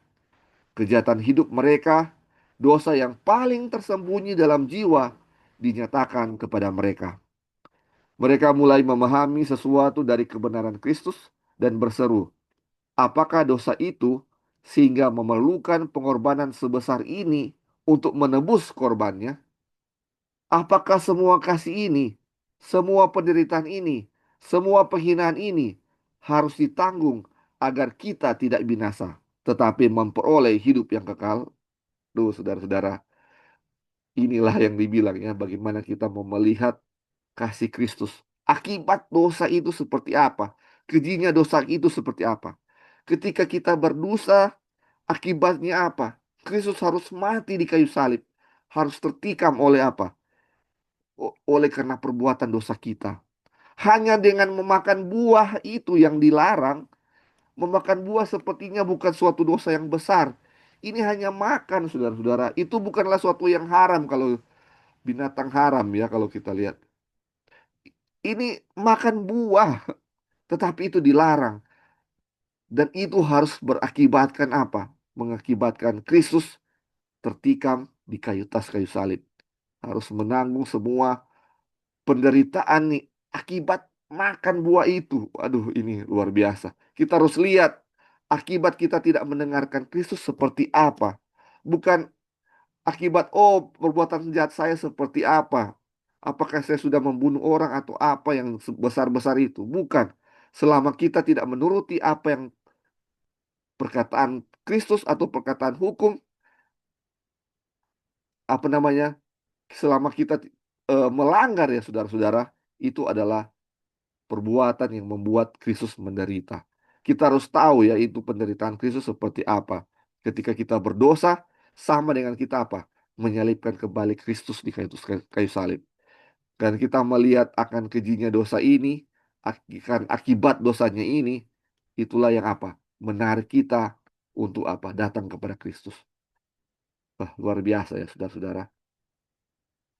Kejahatan hidup mereka, dosa yang paling tersembunyi dalam jiwa, dinyatakan kepada mereka. Mereka mulai memahami sesuatu dari kebenaran Kristus dan berseru, apakah dosa itu sehingga memerlukan pengorbanan sebesar ini untuk menebus korbannya? Apakah semua kasih ini Semua penderitaan ini, semua penghinaan ini harus ditanggung agar kita tidak binasa, tetapi memperoleh hidup yang kekal. Tuh, saudara-saudara, inilah yang dibilangnya bagaimana kita mau melihat kasih Kristus. Akibat dosa itu seperti apa? Kejinya dosa itu seperti apa? Ketika kita berdosa, akibatnya apa? Kristus harus mati di kayu salib. Harus tertikam oleh apa? Oleh karena perbuatan dosa kita. Hanya dengan memakan buah itu yang dilarang, memakan buah sepertinya bukan suatu dosa yang besar. Ini hanya makan, saudara-saudara. Itu bukanlah suatu yang haram kalau binatang haram ya kalau kita lihat. Ini makan buah, tetapi itu dilarang. Dan itu harus berakibatkan apa? Mengakibatkan Kristus tertikam di kayu salib. Harus menanggung semua penderitaan nih akibat makan buah itu. Waduh, ini luar biasa. Kita harus lihat akibat kita tidak mendengarkan Kristus seperti apa. Bukan akibat, oh, perbuatan jahat saya seperti apa. Apakah saya sudah membunuh orang atau apa yang besar-besar itu? Bukan. Selama kita tidak menuruti apa yang perkataan Kristus atau perkataan hukum, apa namanya, selama kita melanggar ya saudara-saudara, itu adalah perbuatan yang membuat Kristus menderita. Kita harus tahu ya itu penderitaan Kristus seperti apa. Ketika kita berdosa, sama dengan kita apa? Menyalibkan kembali Kristus di kayu salib. Dan kita melihat akan kejinya dosa ini, akan akibat dosanya ini, itulah yang apa? Menarik kita untuk apa? Datang kepada Kristus. Wah, luar biasa ya saudara-saudara.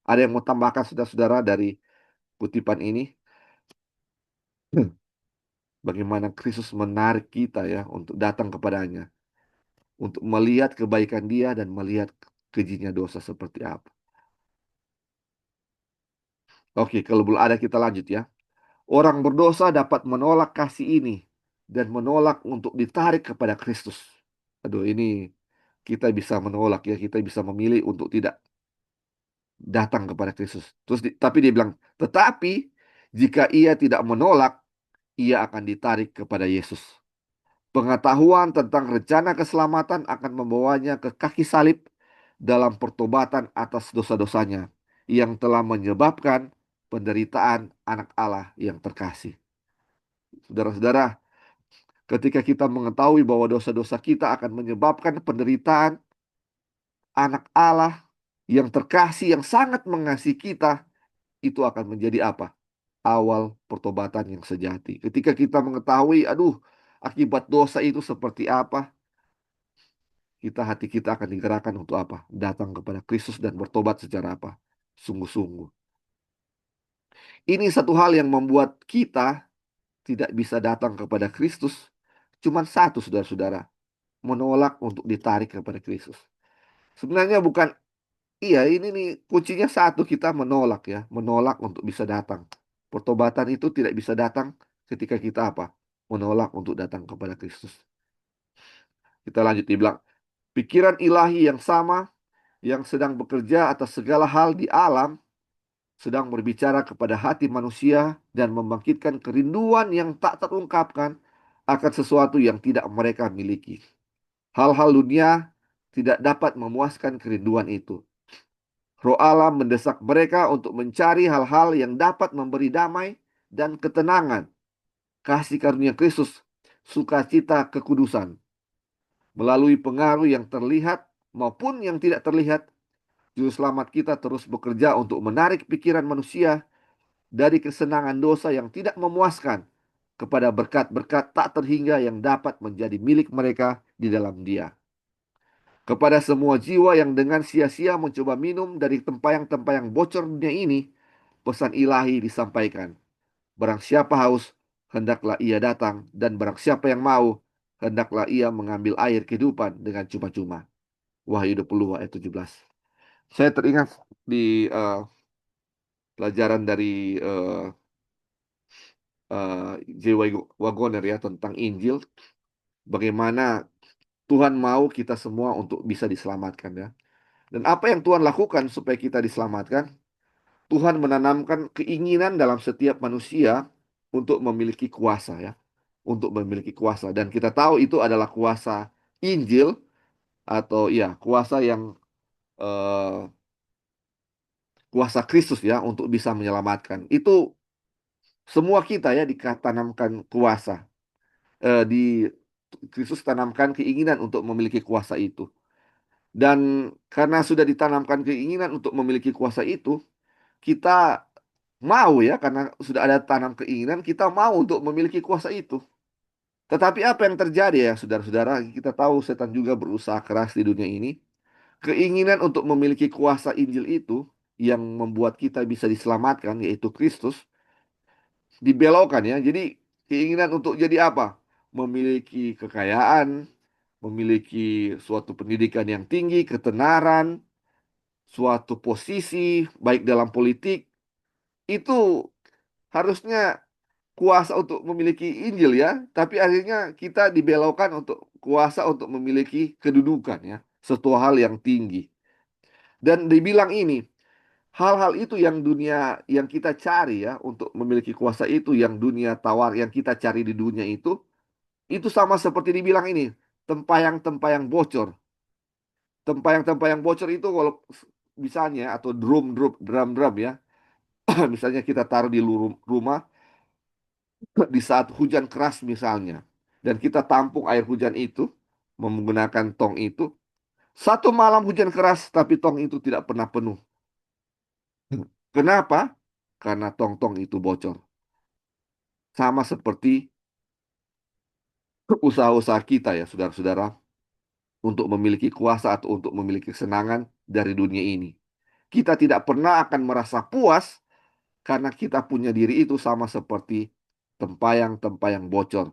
Ada yang mau tambahkan saudara-saudara dari kutipan ini? Bagaimana Kristus menarik kita ya untuk datang kepadanya. Untuk melihat kebaikan dia dan melihat kejinya dosa seperti apa. Oke, kalau belum ada kita lanjut ya. Orang berdosa dapat menolak kasih ini dan menolak untuk ditarik kepada Kristus. Aduh, ini kita bisa menolak ya, kita bisa memilih untuk tidak datang kepada Kristus. Tapi dia bilang, tetapi jika ia tidak menolak, ia akan ditarik kepada Yesus. Pengetahuan tentang rencana keselamatan akan membawanya ke kaki salib dalam pertobatan atas dosa-dosanya yang telah menyebabkan penderitaan anak Allah yang terkasih. Saudara-saudara, ketika kita mengetahui bahwa dosa-dosa kita akan menyebabkan penderitaan anak Allah yang terkasih, yang sangat mengasihi kita, itu akan menjadi apa? Awal pertobatan yang sejati. Ketika kita mengetahui, aduh, akibat dosa itu seperti apa, hati kita akan digerakkan untuk apa? Datang kepada Kristus dan bertobat secara apa? Sungguh-sungguh. Ini satu hal yang membuat kita tidak bisa datang kepada Kristus. Cuman satu, saudara-saudara. Menolak untuk ditarik kepada Kristus. Sebenarnya bukan, iya ini nih kuncinya satu, kita menolak ya. Menolak untuk bisa datang. Pertobatan itu tidak bisa datang ketika kita apa? Menolak untuk datang kepada Kristus. Kita lanjut dibilang, pikiran ilahi yang sama yang sedang bekerja atas segala hal di alam sedang berbicara kepada hati manusia dan membangkitkan kerinduan yang tak terungkapkan akan sesuatu yang tidak mereka miliki. Hal-hal dunia tidak dapat memuaskan kerinduan itu. Roh Allah mendesak mereka untuk mencari hal-hal yang dapat memberi damai dan ketenangan, kasih karunia Kristus, sukacita kekudusan, melalui pengaruh yang terlihat maupun yang tidak terlihat. Juru selamat kita terus bekerja untuk menarik pikiran manusia dari kesenangan dosa yang tidak memuaskan kepada berkat-berkat tak terhingga yang dapat menjadi milik mereka di dalam Dia. Kepada semua jiwa yang dengan sia-sia mencoba minum dari tempayang-tempayang bocor dunia ini, pesan ilahi disampaikan. Barang siapa haus, hendaklah ia datang, dan barang siapa yang mau, hendaklah ia mengambil air kehidupan dengan cuma-cuma. Wahyu 20 ayat 17. Saya teringat di pelajaran dari J.W. Wagoner ya tentang Injil, bagaimana Tuhan mau kita semua untuk bisa diselamatkan ya. Dan apa yang Tuhan lakukan supaya kita diselamatkan? Tuhan menanamkan keinginan dalam setiap manusia untuk memiliki kuasa ya, untuk memiliki kuasa. Dan kita tahu itu adalah kuasa Injil atau ya kuasa yang eh, kuasa Kristus ya untuk bisa menyelamatkan. Itu semua kita ya ditanamkan kuasa. Di Kristus tanamkan keinginan untuk memiliki kuasa itu. Dan karena sudah ditanamkan keinginan untuk memiliki kuasa itu, kita mau ya, karena sudah ada tanam keinginan, kita mau untuk memiliki kuasa itu. Tetapi apa yang terjadi ya, saudara-saudara? Kita tahu setan juga berusaha keras di dunia ini. Keinginan untuk memiliki kuasa Injil itu yang membuat kita bisa diselamatkan, yaitu Kristus, dibelokkan ya. Jadi keinginan untuk jadi apa? Memiliki kekayaan, memiliki suatu pendidikan yang tinggi, ketenaran, suatu posisi baik dalam politik, itu harusnya kuasa untuk memiliki Injil ya, tapi akhirnya kita dibelokkan untuk kuasa untuk memiliki kedudukan ya, suatu hal yang tinggi. Dan dibilang ini, hal-hal itu yang dunia yang kita cari ya untuk memiliki kuasa itu yang dunia tawar yang kita cari di dunia itu sama seperti dibilang ini, tempayang-tempayang bocor. Tempayang-tempayang bocor itu kalau misalnya atau drum-drum ya. Misalnya kita taruh di rumah di saat hujan keras misalnya. Dan kita tampung air hujan itu menggunakan tong itu. Satu malam hujan keras tapi tong itu tidak pernah penuh. Kenapa? Karena tong-tong itu bocor. Sama seperti usaha-usaha kita ya saudara-saudara. Untuk memiliki kuasa atau untuk memiliki kesenangan dari dunia ini. Kita tidak pernah akan merasa puas karena kita punya diri itu sama seperti tempayang-tempayang bocor.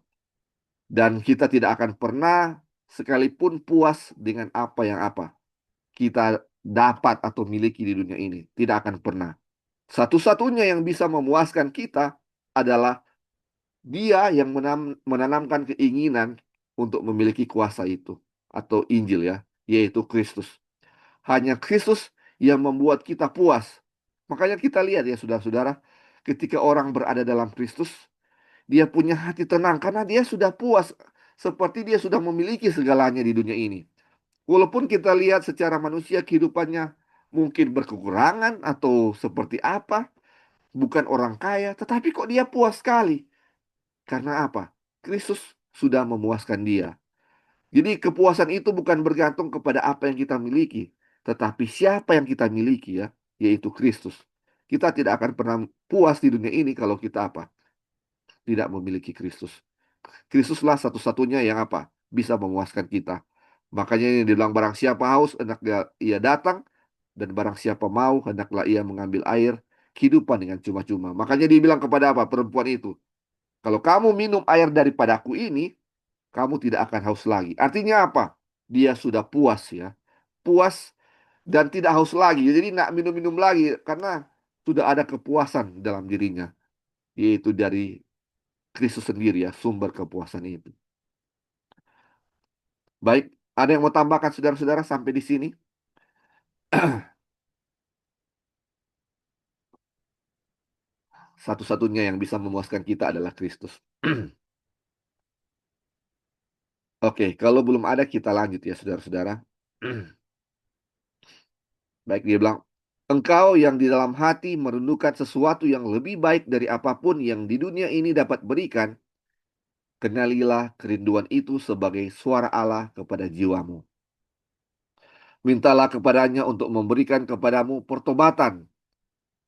Dan kita tidak akan pernah sekalipun puas dengan apa kita dapat atau miliki di dunia ini. Tidak akan pernah. Satu-satunya yang bisa memuaskan kita adalah Dia yang menanamkan keinginan untuk memiliki kuasa itu atau Injil ya, yaitu Kristus. Hanya Kristus yang membuat kita puas. Makanya kita lihat ya saudara-saudara, ketika orang berada dalam Kristus, dia punya hati tenang karena dia sudah puas seperti dia sudah memiliki segalanya di dunia ini. Walaupun kita lihat secara manusia kehidupannya mungkin berkekurangan atau seperti apa, bukan orang kaya, tetapi kok dia puas sekali. Karena apa? Kristus sudah memuaskan dia. Jadi kepuasan itu bukan bergantung kepada apa yang kita miliki, tetapi siapa yang kita miliki ya, yaitu Kristus. Kita tidak akan pernah puas di dunia ini kalau kita apa? Tidak memiliki Kristus. Kristuslah satu-satunya yang apa? Bisa memuaskan kita. Makanya ini dibilang barang siapa haus, hendaklah ia datang. Dan barang siapa mau, hendaklah ia mengambil air kehidupan dengan cuma-cuma. Makanya dibilang kepada apa? Perempuan itu. Kalau kamu minum air daripadaku ini, kamu tidak akan haus lagi. Artinya apa? Dia sudah puas ya. Puas dan tidak haus lagi. Jadi tidak minum-minum lagi. Karena sudah ada kepuasan dalam dirinya. Yaitu dari Kristus sendiri ya, sumber kepuasan itu. Baik, ada yang mau tambahkan saudara-saudara sampai di sini? Satu-satunya yang bisa memuaskan kita adalah Kristus. Oke, kalau belum ada kita lanjut ya saudara-saudara. Baik, dia bilang, engkau yang di dalam hati merundukkan sesuatu yang lebih baik dari apapun yang di dunia ini dapat berikan, kenalilah kerinduan itu sebagai suara Allah kepada jiwamu. Mintalah kepadanya untuk memberikan kepadamu pertobatan,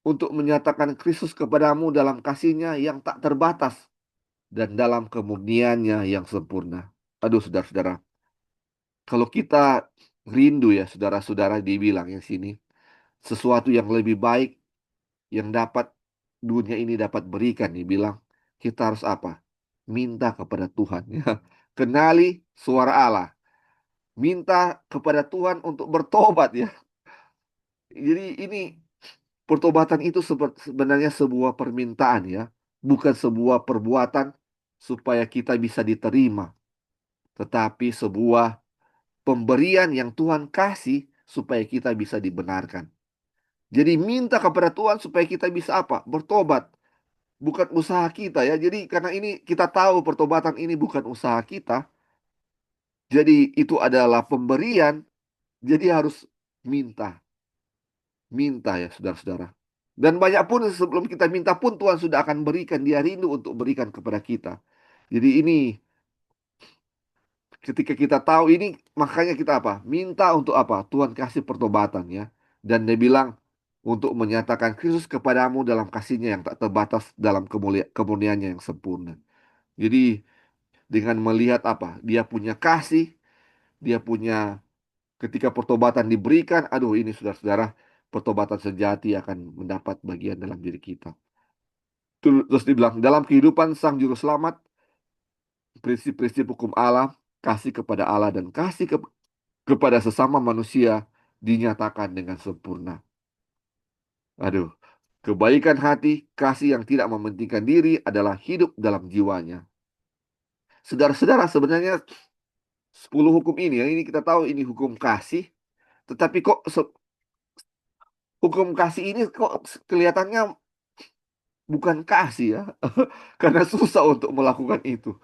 untuk menyatakan Kristus kepadamu dalam kasihnya yang tak terbatas, dan dalam kemurniannya yang sempurna. Aduh, saudara-saudara, kalau kita rindu ya, saudara-saudara dibilang yang sini, sesuatu yang lebih baik yang dapat dunia ini dapat berikan, dibilang, kita harus apa? Minta kepada Tuhan. Ya. Kenali suara Allah. Minta kepada Tuhan untuk bertobat ya. Jadi ini pertobatan itu sebenarnya sebuah permintaan ya. Bukan sebuah perbuatan supaya kita bisa diterima. Tetapi sebuah pemberian yang Tuhan kasih supaya kita bisa dibenarkan. Jadi minta kepada Tuhan supaya kita bisa apa? Bertobat. Bukan usaha kita ya. Jadi karena ini kita tahu pertobatan ini bukan usaha kita. Jadi itu adalah pemberian. Jadi harus minta. Minta ya saudara-saudara. Dan banyak pun sebelum kita minta pun Tuhan sudah akan berikan. Dia rindu untuk berikan kepada kita. Jadi ini ketika kita tahu ini, makanya kita apa? Minta untuk apa? Tuhan kasih pertobatan ya. Dan dia bilang untuk menyatakan Kristus kepadamu dalam kasihnya yang tak terbatas dalam kemuliaannya yang sempurna. Jadi dengan melihat apa? Dia punya kasih, dia punya ketika pertobatan diberikan, aduh ini saudara-saudara, pertobatan sejati akan mendapat bagian dalam diri kita. Terus dibilang, dalam kehidupan sang juru selamat, prinsip-prinsip hukum Allah, kasih kepada Allah dan kasih kepada sesama manusia dinyatakan dengan sempurna. Aduh, kebaikan hati, kasih yang tidak mementingkan diri adalah hidup dalam jiwanya. Saudara-saudara, sebenarnya 10 hukum ini, ya, ini kita tahu ini hukum kasih, tetapi kok hukum kasih ini kok kelihatannya bukan kasih ya, karena susah untuk melakukan itu.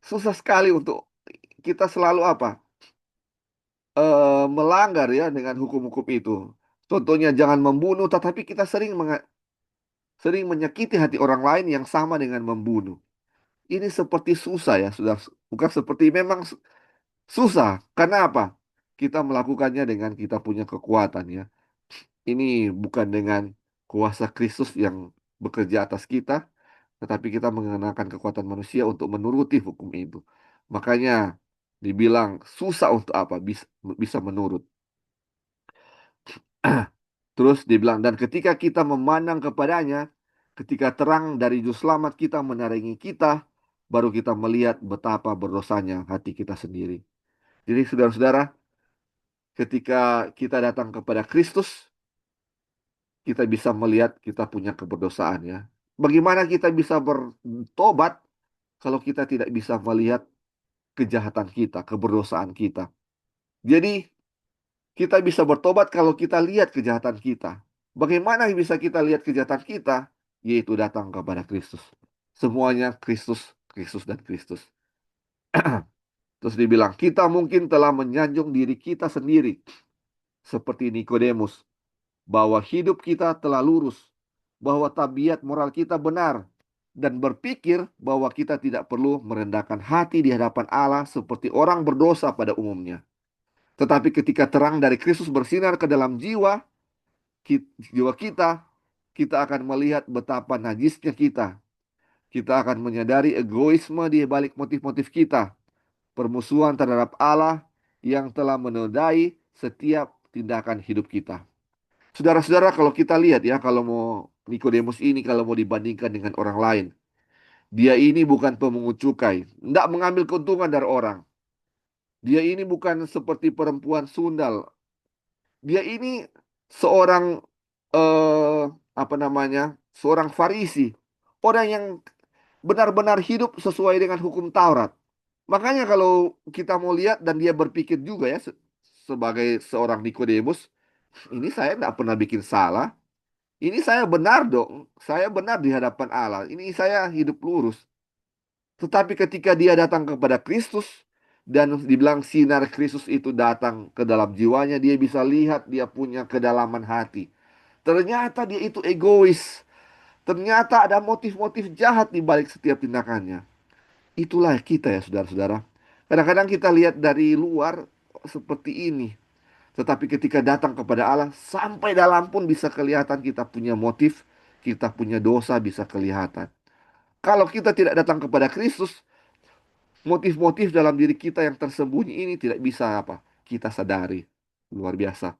Susah sekali untuk kita selalu apa? Melanggar ya dengan hukum-hukum itu. Contohnya jangan membunuh, tetapi kita sering menyakiti hati orang lain yang sama dengan membunuh. Ini seperti susah ya, sudah bukan seperti memang susah. Karena apa? Kita melakukannya dengan kita punya kekuatan ya. Ini bukan dengan kuasa Kristus yang bekerja atas kita, tetapi kita mengenakan kekuatan manusia untuk menuruti hukum itu. Makanya dibilang susah untuk apa? Bisa menurut. Terus dibilang, dan ketika kita memandang kepadanya, ketika terang dari juru selamat kita menaringi kita, baru kita melihat betapa berdosanya hati kita sendiri. Jadi saudara-saudara, ketika kita datang kepada Kristus, kita bisa melihat kita punya keberdosaan ya. Bagaimana kita bisa bertobat kalau kita tidak bisa melihat kejahatan kita, keberdosaan kita. Jadi kita bisa bertobat kalau kita lihat kejahatan kita. Bagaimana bisa kita lihat kejahatan kita? Yaitu datang kepada Kristus. Semuanya Kristus, Kristus, dan Kristus. Terus dibilang, kita mungkin telah menyanjung diri kita sendiri. Seperti Nikodemus. Bahwa hidup kita telah lurus. Bahwa tabiat moral kita benar. Dan berpikir bahwa kita tidak perlu merendahkan hati di hadapan Allah seperti orang berdosa pada umumnya. Tetapi ketika terang dari Kristus bersinar ke dalam jiwa kita, kita akan melihat betapa najisnya kita. Kita akan menyadari egoisme di balik motif-motif kita. Permusuhan terhadap Allah yang telah menodai setiap tindakan hidup kita. Saudara-saudara, kalau kita lihat ya, kalau mau Nikodemus ini, kalau mau dibandingkan dengan orang lain, dia ini bukan pemungut cukai, tidak mengambil keuntungan dari orang. Dia ini bukan seperti perempuan sundal. Dia ini seorang eh apa namanya? Seorang Farisi, orang yang benar-benar hidup sesuai dengan hukum Taurat. Makanya kalau kita mau lihat dan dia berpikir juga ya sebagai seorang Nikodemus, ini saya tidak pernah bikin salah. Ini saya benar dong. Saya benar di hadapan Allah. Ini saya hidup lurus. Tetapi ketika dia datang kepada Kristus dan dibilang sinar Kristus itu datang ke dalam jiwanya, dia bisa lihat dia punya kedalaman hati. Ternyata dia itu egois. Ternyata ada motif-motif jahat di balik setiap tindakannya. Itulah kita ya saudara-saudara. Kadang-kadang kita lihat dari luar seperti ini. Tetapi ketika datang kepada Allah, sampai dalam pun bisa kelihatan kita punya motif, kita punya dosa bisa kelihatan. Kalau kita tidak datang kepada Kristus, motif-motif dalam diri kita yang tersembunyi ini tidak bisa apa? Kita sadari. Luar biasa.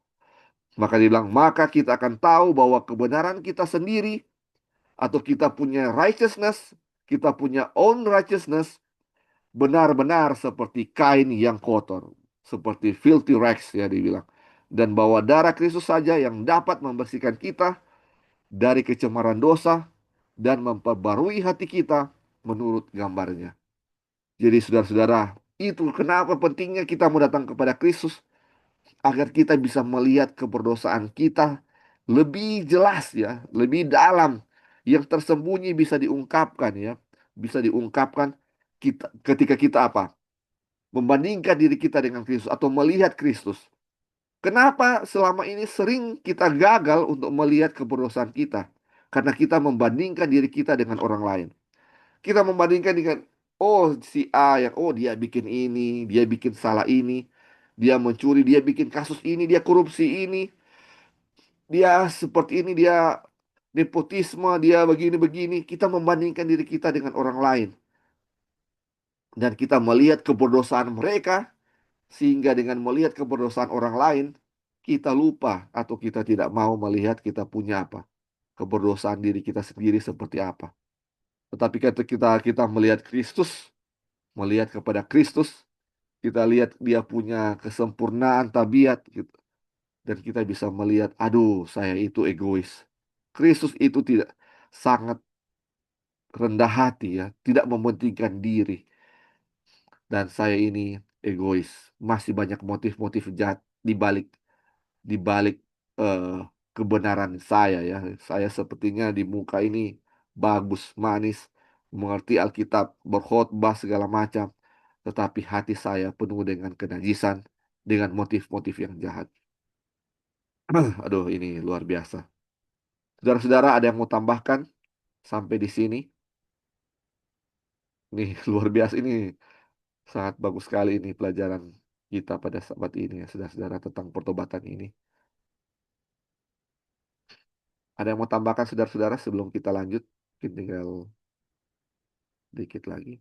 Maka dia bilang, maka kita akan tahu bahwa kebenaran kita sendiri atau kita punya righteousness, kita punya own righteousness benar-benar seperti kain yang kotor, seperti filthy rags ya dibilang. Dan bahwa darah Kristus saja yang dapat membersihkan kita dari kecemaran dosa dan memperbarui hati kita menurut gambarnya. Jadi saudara-saudara, itu kenapa pentingnya kita mau datang kepada Kristus agar kita bisa melihat keberdosaan kita lebih jelas ya, lebih dalam, yang tersembunyi bisa diungkapkan ya, bisa diungkapkan kita ketika kita apa? Membandingkan diri kita dengan Kristus atau melihat Kristus. Kenapa selama ini sering kita gagal untuk melihat keberdosaan kita? Karena kita membandingkan diri kita dengan orang lain. Kita membandingkan dengan, oh si A yang, oh dia bikin ini, dia bikin salah ini, dia mencuri, dia bikin kasus ini, dia korupsi ini, dia seperti ini, dia nepotisme, dia begini-begini. Kita membandingkan diri kita dengan orang lain. Dan kita melihat keberdosaan mereka, sehingga dengan melihat keberdosaan orang lain, kita lupa atau kita tidak mau melihat kita punya apa. Keberdosaan diri kita sendiri seperti apa. Tetapi ketika kita melihat Kristus, melihat kepada Kristus, kita lihat dia punya kesempurnaan tabiat gitu. Dan kita bisa melihat, aduh, saya itu egois. Kristus itu tidak sangat rendah hati ya, tidak mementingkan diri. Dan saya ini egois. Masih banyak motif-motif jahat di balik eh, kebenaran saya ya. Saya sepertinya di muka ini bagus, manis, mengerti Alkitab, berkhotbah segala macam, tetapi hati saya penuh dengan kenajisan, dengan motif-motif yang jahat. Aduh, ini luar biasa. Saudara-saudara, ada yang mau tambahkan sampai di sini? Nih, luar biasa ini, sangat bagus sekali ini pelajaran kita pada saat ini ya, saudara-saudara, tentang pertobatan ini. Ada yang mau tambahkan saudara-saudara sebelum kita lanjut? Mungkin tinggal dikit lagi.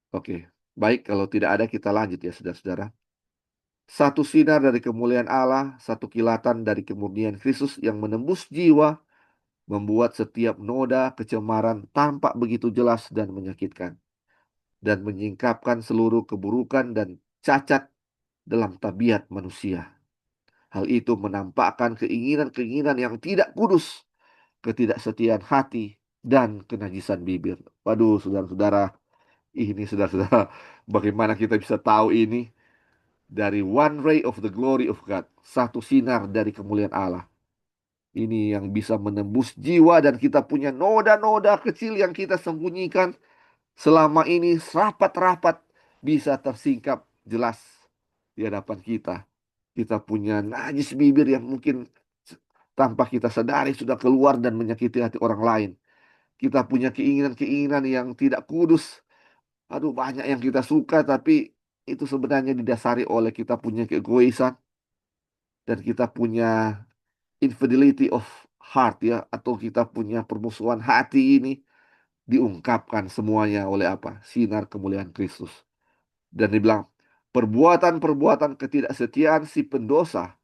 Oke, baik kalau tidak ada kita lanjut ya saudara-saudara. Satu sinar dari kemuliaan Allah, satu kilatan dari kemurnian Kristus yang menembus jiwa, membuat setiap noda kecemaran tampak begitu jelas dan menyakitkan, dan menyingkapkan seluruh keburukan dan cacat dalam tabiat manusia. Hal itu menampakkan keinginan-keinginan yang tidak kudus, ketidaksetiaan hati, dan kenajisan bibir. Waduh, saudara-saudara, ini saudara-saudara, bagaimana kita bisa tahu ini? Dari one ray of the glory of God, satu sinar dari kemuliaan Allah. Ini yang bisa menembus jiwa dan kita punya noda-noda kecil yang kita sembunyikan selama ini rapat-rapat bisa tersingkap jelas di hadapan kita. Kita punya najis bibir yang mungkin tanpa kita sadari sudah keluar dan menyakiti hati orang lain. Kita punya keinginan-keinginan yang tidak kudus. Aduh, banyak yang kita suka, tapi itu sebenarnya didasari oleh kita punya keegoisan dan kita punya infidelity of heart ya, atau kita punya permusuhan hati ini diungkapkan semuanya oleh apa? Sinar kemuliaan Kristus. Dan dibilang, perbuatan-perbuatan ketidaksetiaan si pendosa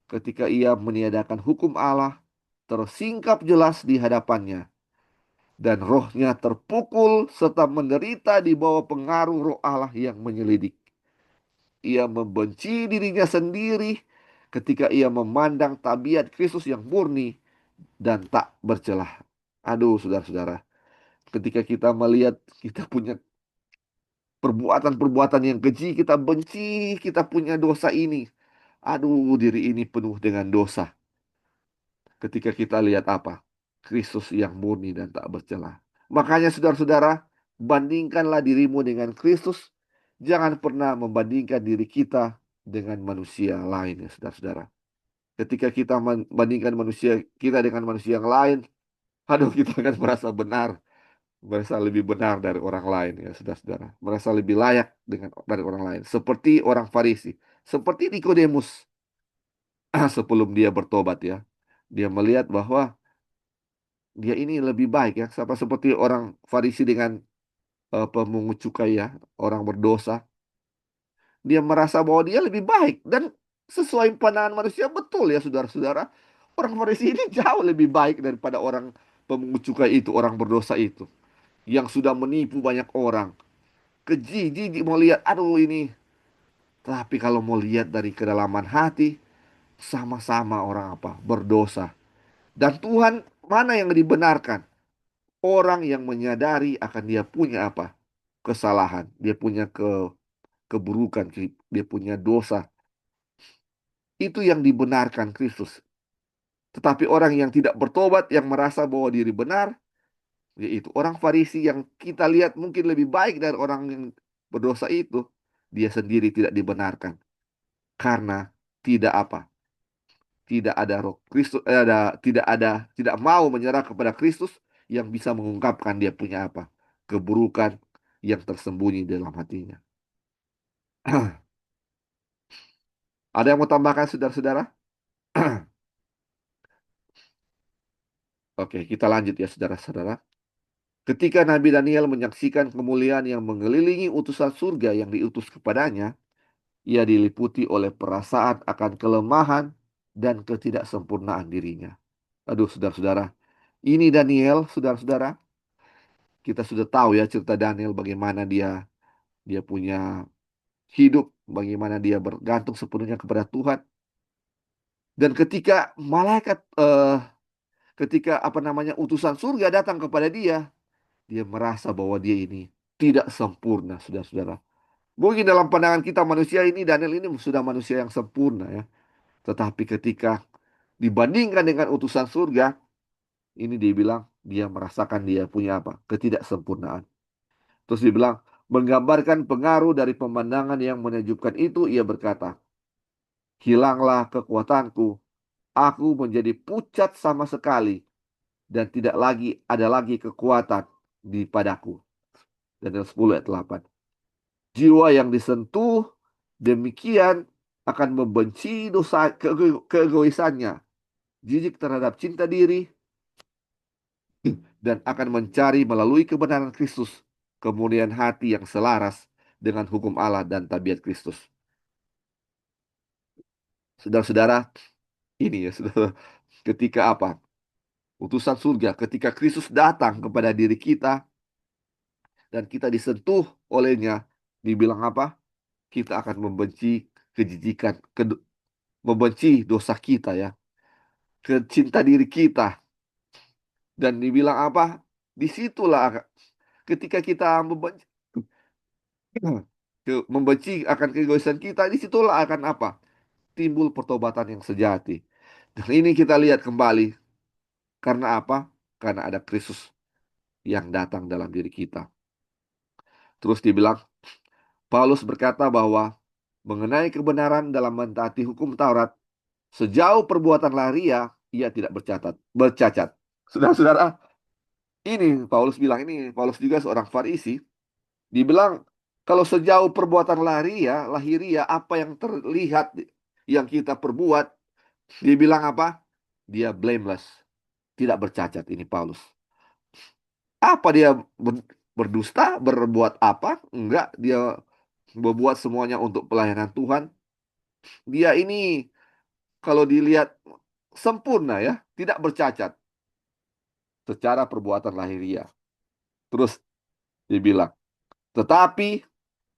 ketika ia meniadakan hukum Allah tersingkap jelas di hadapannya, dan rohnya terpukul serta menderita di bawah pengaruh roh Allah yang menyelidik. Ia membenci dirinya sendiri ketika ia memandang tabiat Kristus yang murni dan tak bercelah. Aduh, saudara-saudara, ketika kita melihat kita punya perbuatan-perbuatan yang keji, kita benci, kita punya dosa ini. Aduh, diri ini penuh dengan dosa. Ketika kita lihat apa? Kristus yang murni dan tak bercelah. Makanya saudara-saudara, bandingkanlah dirimu dengan Kristus. Jangan pernah membandingkan diri kita dengan manusia lain ya saudara-saudara. Ketika kita membandingkan manusia kita dengan manusia yang lain, aduh kita akan merasa benar, merasa lebih benar dari orang lain ya saudara-saudara. Merasa lebih layak dari orang lain. Seperti orang Farisi, seperti Nikodemus sebelum dia bertobat ya. Dia melihat bahwa dia ini lebih baik ya, sama seperti orang Farisi dengan pemungut cukai ya, orang berdosa. Dia merasa bahwa dia lebih baik dan sesuai pandangan manusia betul ya saudara-saudara. Orang Farisi ini jauh lebih baik daripada orang pemungut cukai itu, orang berdosa itu, yang sudah menipu banyak orang. Keji, jijik mau lihat, aduh ini. Tapi kalau mau lihat dari kedalaman hati, sama-sama orang apa? Berdosa. Dan Tuhan mana yang dibenarkan? Orang yang menyadari akan dia punya apa? Kesalahan. Dia punya keburukan. Dia punya dosa. Itu yang dibenarkan Kristus. Tetapi orang yang tidak bertobat, yang merasa bahwa diri benar, yaitu orang Farisi yang kita lihat mungkin lebih baik dari orang yang berdosa itu, dia sendiri tidak dibenarkan. Karena tidak apa? Tidak ada roh Kristus, tidak mau menyerah kepada Kristus yang bisa mengungkapkan dia punya apa? Keburukan yang tersembunyi dalam hatinya. Ada yang mau tambahkan, saudara-saudara? Oke, kita lanjut ya, saudara-saudara. Ketika Nabi Daniel menyaksikan kemuliaan yang mengelilingi utusan surga yang diutus kepadanya, ia diliputi oleh perasaan akan kelemahan dan ketidaksempurnaan dirinya. Aduh, saudara-saudara, ini Daniel, saudara-saudara, kita sudah tahu ya cerita Daniel bagaimana dia punya hidup, bagaimana dia bergantung sepenuhnya kepada Tuhan. Dan ketika apa namanya utusan surga datang kepada dia merasa bahwa dia ini tidak sempurna, saudara-saudara. Mungkin dalam pandangan kita manusia ini, Daniel ini sudah manusia yang sempurna ya. Tetapi ketika dibandingkan dengan utusan surga, ini dia bilang dia merasakan dia punya apa? Ketidaksempurnaan. Terus dia bilang, menggambarkan pengaruh dari pemandangan yang menakjubkan itu, ia berkata, hilanglah kekuatanku, aku menjadi pucat sama sekali, dan tidak lagi ada lagi kekuatan di padaku. Daniel 10 ayat 8. Jiwa yang disentuh demikian akan membenci dosa keegoisannya, jijik terhadap cinta diri, dan akan mencari melalui kebenaran Kristus kemuliaan hati yang selaras dengan hukum Allah dan tabiat Kristus. Saudara-saudara, ini ya saudara, ketika apa? Utusan surga, ketika Kristus datang kepada diri kita dan kita disentuh olehnya, dibilang apa? Kita akan membenci kejijikan, membenci dosa kita ya, kecinta diri kita. Dan dibilang apa? Disitulah ketika kita membenci akan keegoisan kita, disitulah akan apa? Timbul pertobatan yang sejati. Dan ini kita lihat kembali. Karena apa? Karena ada Kristus yang datang dalam diri kita. Terus dibilang, Paulus berkata bahwa mengenai kebenaran dalam mentaati hukum Taurat, sejauh perbuatan laria, ia tidak bercacat. Saudara-saudara, ini Paulus bilang, ini Paulus juga seorang Farisi, dibilang kalau sejauh perbuatan lahiria, apa yang terlihat yang kita perbuat, dibilang apa? Dia blameless, tidak bercacat ini Paulus. Apa dia berdusta, berbuat apa? Enggak, dia berbuat semuanya untuk pelayanan Tuhan. Dia ini kalau dilihat sempurna ya, tidak bercacat secara perbuatan lahiriah. Terus dibilang, tetapi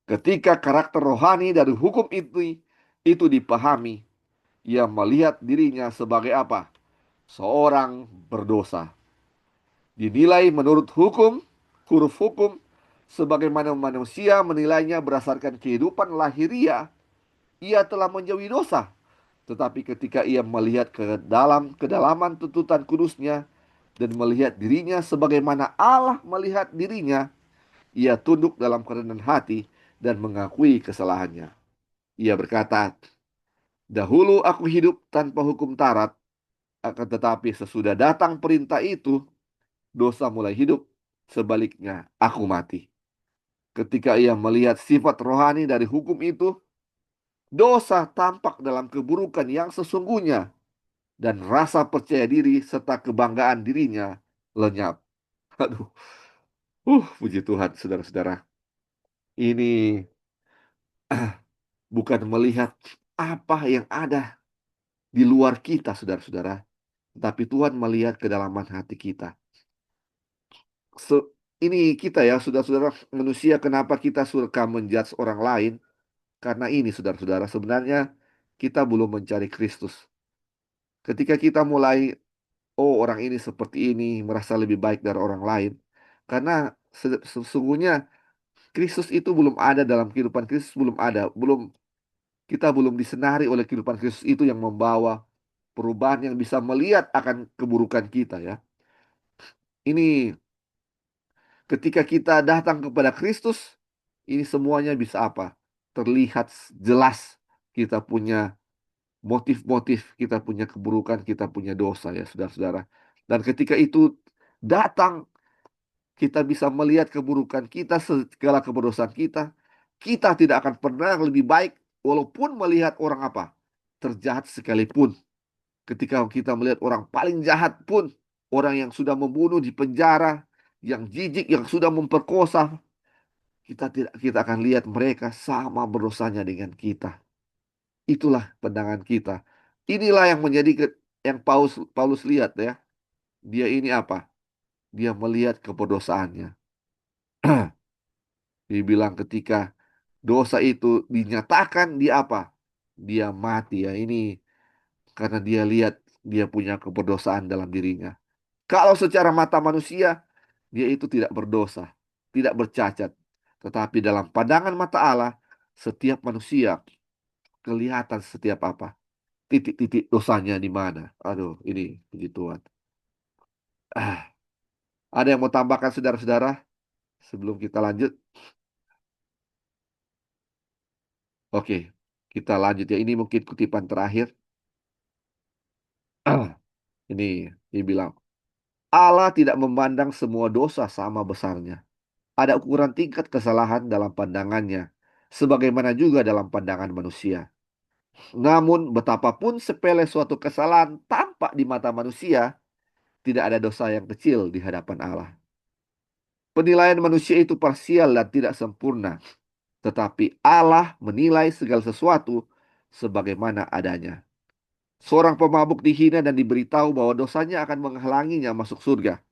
ketika karakter rohani dari hukum itu dipahami, ia melihat dirinya sebagai apa? Seorang berdosa. Dinilai menurut hukum, huruf hukum, sebagaimana manusia menilainya berdasarkan kehidupan lahiriah, ia telah menjauhi dosa. Tetapi ketika ia melihat ke dalam kedalaman tuntutan kudusnya dan melihat dirinya sebagaimana Allah melihat dirinya, ia tunduk dalam kerendahan hati dan mengakui kesalahannya. Ia berkata, dahulu aku hidup tanpa hukum Taurat, akan tetapi sesudah datang perintah itu, dosa mulai hidup. Sebaliknya, aku mati. Ketika ia melihat sifat rohani dari hukum itu, dosa tampak dalam keburukan yang sesungguhnya, dan rasa percaya diri serta kebanggaan dirinya lenyap. Aduh, puji Tuhan, saudara-saudara. Ini bukan melihat apa yang ada di luar kita, saudara-saudara. Tapi Tuhan melihat kedalaman hati kita. Ini kita ya, saudara-saudara, manusia, kenapa kita suka menjudge orang lain? Karena ini, saudara-saudara, sebenarnya kita belum mencari Kristus. Ketika kita mulai, oh orang ini seperti ini, merasa lebih baik dari orang lain. Karena sesungguhnya Kristus itu belum ada dalam kehidupan Kristus, belum ada. Kita belum disenari oleh kehidupan Kristus itu yang membawa perubahan yang bisa melihat akan keburukan kita ya. Ini ketika kita datang kepada Kristus, ini semuanya bisa apa? Terlihat jelas kita punya motif-motif, kita punya keburukan, kita punya dosa ya saudara-saudara. Dan ketika itu datang, kita bisa melihat keburukan kita, segala keberdosaan kita. Kita tidak akan pernah lebih baik walaupun melihat orang apa? Terjahat sekalipun. Ketika kita melihat orang paling jahat pun, orang yang sudah membunuh di penjara, yang jijik, yang sudah memperkosa, kita akan lihat mereka sama berdosanya dengan kita. Itulah pandangan kita. Inilah yang menjadi yang Paulus Paulus lihat ya. Dia ini apa? Dia melihat keberdosaannya. Dia bilang ketika dosa itu dinyatakan, dia apa? Dia mati ya. Ini karena dia lihat dia punya keberdosaan dalam dirinya. Kalau secara mata manusia, dia itu tidak berdosa, tidak bercacat. Tetapi dalam pandangan mata Allah, setiap manusia kelihatan setiap apa? Titik-titik dosanya di mana. Aduh, ini puji Tuhan. Ah, ada yang mau tambahkan saudara-saudara sebelum kita lanjut? Oke, kita lanjut ya. Ini mungkin kutipan terakhir. Ini dia bilang, Allah tidak memandang semua dosa sama besarnya. Ada ukuran tingkat kesalahan dalam pandangannya, sebagaimana juga dalam pandangan manusia. Namun, betapapun sepele suatu kesalahan tampak di mata manusia, tidak ada dosa yang kecil di hadapan Allah. Penilaian manusia itu parsial dan tidak sempurna, tetapi Allah menilai segala sesuatu sebagaimana adanya. Seorang pemabuk dihina dan diberitahu bahwa dosanya akan menghalanginya masuk surga.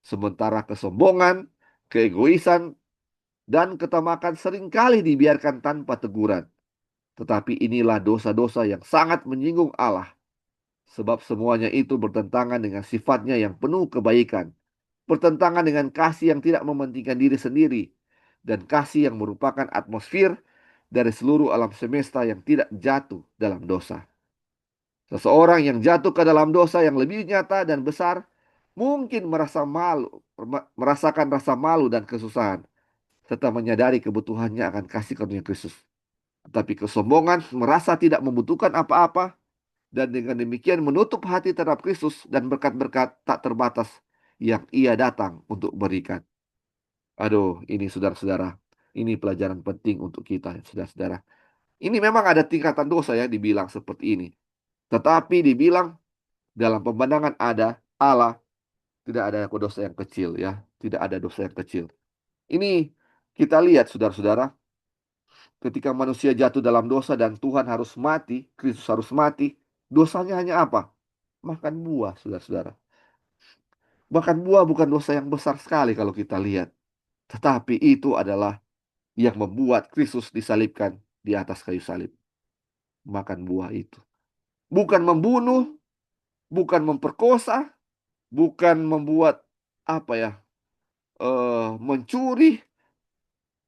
Sementara kesombongan, keegoisan, dan ketamakan seringkali dibiarkan tanpa teguran. Tetapi inilah dosa-dosa yang sangat menyinggung Allah. Sebab semuanya itu bertentangan dengan sifatnya yang penuh kebaikan. Bertentangan dengan kasih yang tidak mementingkan diri sendiri. Dan kasih yang merupakan atmosfer dari seluruh alam semesta yang tidak jatuh dalam dosa. Seseorang yang jatuh ke dalam dosa yang lebih nyata dan besar mungkin merasa malu, merasakan rasa malu dan kesusahan, serta menyadari kebutuhannya akan kasih karunia Kristus. Tetapi kesombongan merasa tidak membutuhkan apa-apa dan dengan demikian menutup hati terhadap Kristus dan berkat-berkat tak terbatas yang ia datang untuk berikan. Aduh, ini saudara-saudara, ini pelajaran penting untuk kita, saudara-saudara. Ini memang ada tingkatan dosa ya dibilang seperti ini. Tetapi dibilang dalam pemandangan ada Allah, tidak ada dosa yang kecil ya, tidak ada dosa yang kecil. Ini kita lihat saudara-saudara, ketika manusia jatuh dalam dosa dan Tuhan harus mati, Kristus harus mati, dosanya hanya apa? Makan buah, saudara-saudara. Makan buah bukan dosa yang besar sekali kalau kita lihat. Tetapi itu adalah yang membuat Kristus disalibkan di atas kayu salib. Makan buah itu. Bukan membunuh, bukan memperkosa, bukan membuat apa ya, mencuri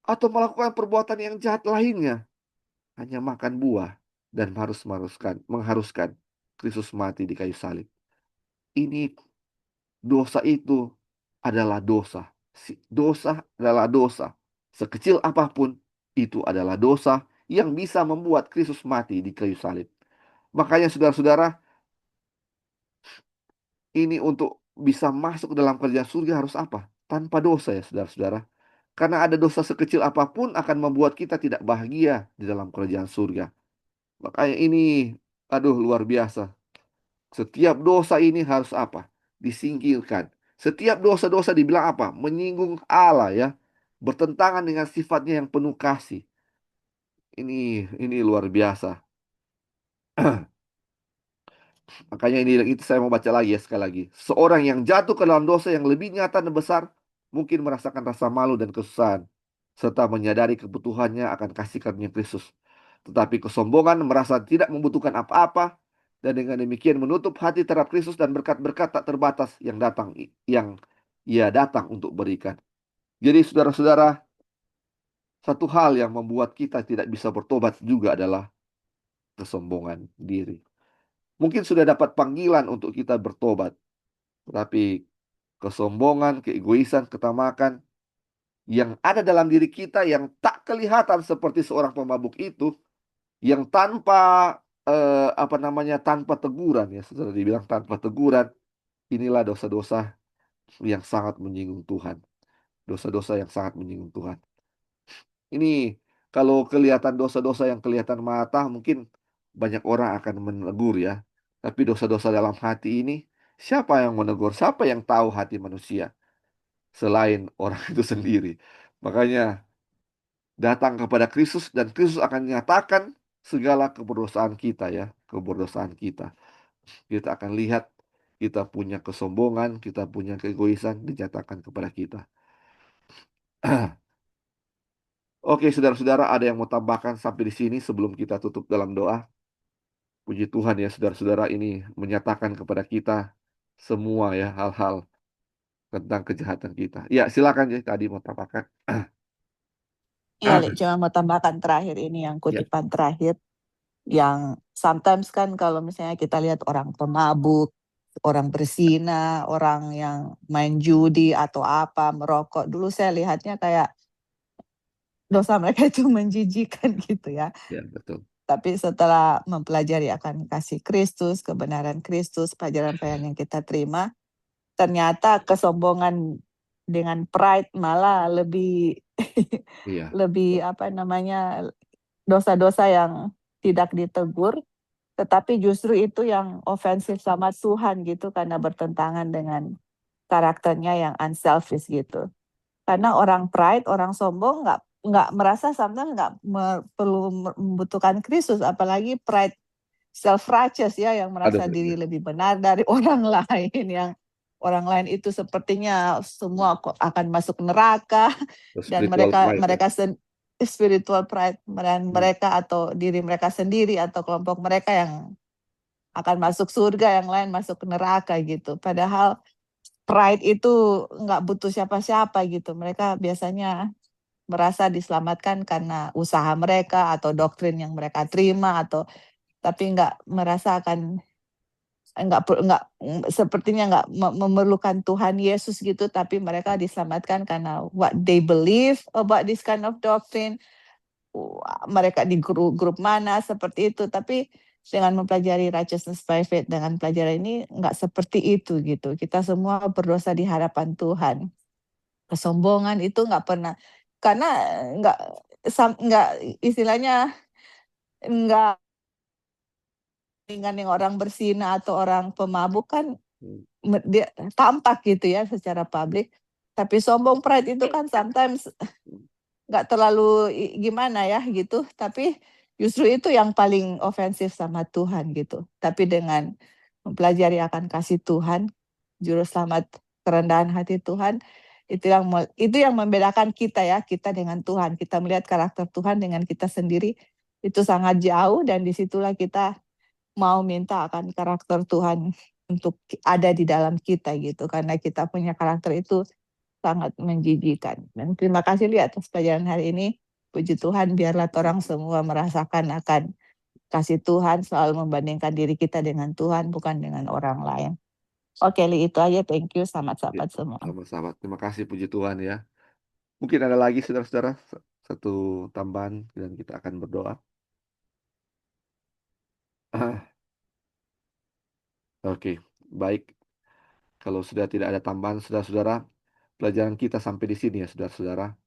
atau melakukan perbuatan yang jahat lainnya. Hanya makan buah dan mengharuskan Kristus mati di kayu salib. Ini dosa itu adalah dosa. Dosa adalah dosa. Sekecil apapun, itu adalah dosa yang bisa membuat Kristus mati di kayu salib. Makanya saudara-saudara, ini untuk bisa masuk ke dalam kerajaan surga harus apa? Tanpa dosa ya saudara-saudara. Karena ada dosa sekecil apapun akan membuat kita tidak bahagia di dalam kerajaan surga. Makanya ini, aduh luar biasa. Setiap dosa ini harus apa? Disingkirkan. Setiap dosa-dosa dibilang apa? Menyinggung Allah ya. Bertentangan dengan sifatnya yang penuh kasih. Ini luar biasa. Makanya ini itu saya mau baca lagi ya sekali lagi. Seorang yang jatuh ke dalam dosa yang lebih nyata dan besar mungkin merasakan rasa malu dan kesusahan serta menyadari kebutuhannya akan kasih karunia Kristus. Tetapi kesombongan merasa tidak membutuhkan apa-apa dan dengan demikian menutup hati terhadap Kristus dan berkat-berkat tak terbatas yang ia datang untuk berikan. Jadi saudara-saudara, satu hal yang membuat kita tidak bisa bertobat juga adalah kesombongan diri. Mungkin sudah dapat panggilan untuk kita bertobat, tetapi kesombongan, keegoisan, ketamakan yang ada dalam diri kita yang tak kelihatan seperti seorang pemabuk itu, yang tanpa apa namanya, tanpa teguran, ya sudah dibilang tanpa teguran, inilah dosa-dosa yang sangat menyinggung Tuhan. Dosa-dosa yang sangat menyinggung Tuhan. Ini kalau kelihatan dosa-dosa yang kelihatan mata, mungkin banyak orang akan menegur ya. Tapi dosa-dosa dalam hati ini, siapa yang menegur? Siapa yang tahu hati manusia selain orang itu sendiri? Makanya datang kepada Kristus dan Kristus akan menyatakan segala keberdosaan kita ya, keberdosaan kita. Kita akan lihat kita punya kesombongan, kita punya keegoisan dinyatakan kepada kita. Oke, saudara-saudara, ada yang mau tambahkan sampai di sini sebelum kita tutup dalam doa? Puji Tuhan ya, saudara-saudara, ini menyatakan kepada kita semua ya hal-hal tentang kejahatan kita. Ya, silakan ya, tadi mau tambahkan. Iya, Lek, cuma mau tambahkan terakhir ini yang Ya, kutipan terakhir. Yang sometimes kan kalau misalnya kita lihat orang pemabuk, orang berzina, orang yang main judi atau apa, merokok. Dulu saya lihatnya kayak dosa mereka itu menjijikan gitu ya. ya betul. Tapi setelah mempelajari akan kasih Kristus, kebenaran Kristus, pelajaran-pelajaran yang kita terima, ternyata kesombongan dengan pride malah lebih Iya, lebih apa namanya, dosa-dosa yang tidak ditegur, tetapi justru itu yang ofensif sama Tuhan gitu karena bertentangan dengan karakternya yang unselfish gitu. Karena orang pride, orang sombong nggak merasa sometimes nggak perlu membutuhkan Kristus, apalagi pride self righteous ya yang ada merasa diri lebih benar dari orang lain, yang orang lain itu sepertinya semua kok akan masuk neraka dan spiritual pride ya. spiritual pride dan Hmm, mereka atau diri mereka sendiri atau kelompok mereka yang akan masuk surga, yang lain masuk ke neraka gitu. Padahal pride itu nggak butuh siapa-siapa gitu. Mereka biasanya merasa diselamatkan karena usaha mereka atau doktrin yang mereka terima atau tapi nggak merasakan sepertinya nggak memerlukan Tuhan Yesus gitu, tapi mereka diselamatkan karena what they believe about this kind of doctrine. Mereka di grup mana seperti itu, tapi dengan mempelajari righteousness by faith dengan pelajaran ini nggak seperti itu gitu. Kita semua berdosa di hadapan Tuhan. Kesombongan itu nggak pernah, karena nggak nggak istilahnya nggak dengan yang orang berzina atau orang pemabuk kan hmm, dia tampak gitu ya secara publik. Tapi sombong pride itu kan sometimes nggak terlalu gimana ya gitu, tapi justru itu yang paling ofensif sama Tuhan gitu. Tapi dengan mempelajari akan kasih Tuhan, juru selamat, kerendahan hati Tuhan, itu yang membedakan kita ya, kita dengan Tuhan. Kita melihat karakter Tuhan dengan kita sendiri itu sangat jauh, dan disitulah kita mau minta akan karakter Tuhan untuk ada di dalam kita gitu, karena kita punya karakter itu sangat menjijikan. Dan terima kasih lihat atas pelajaran hari ini. Puji Tuhan, biarlah orang semua merasakan akan kasih Tuhan, selalu membandingkan diri kita dengan Tuhan, bukan dengan orang lain. Oke, Li, itu aja. Thank you. Selamat ya, sahabat semua. sama-sama. Terima kasih, puji Tuhan ya. Mungkin ada lagi saudara-saudara satu tambahan dan kita akan berdoa. Oke, baik. Kalau sudah tidak ada tambahan, saudara-saudara, pelajaran kita sampai di sini ya, saudara-saudara.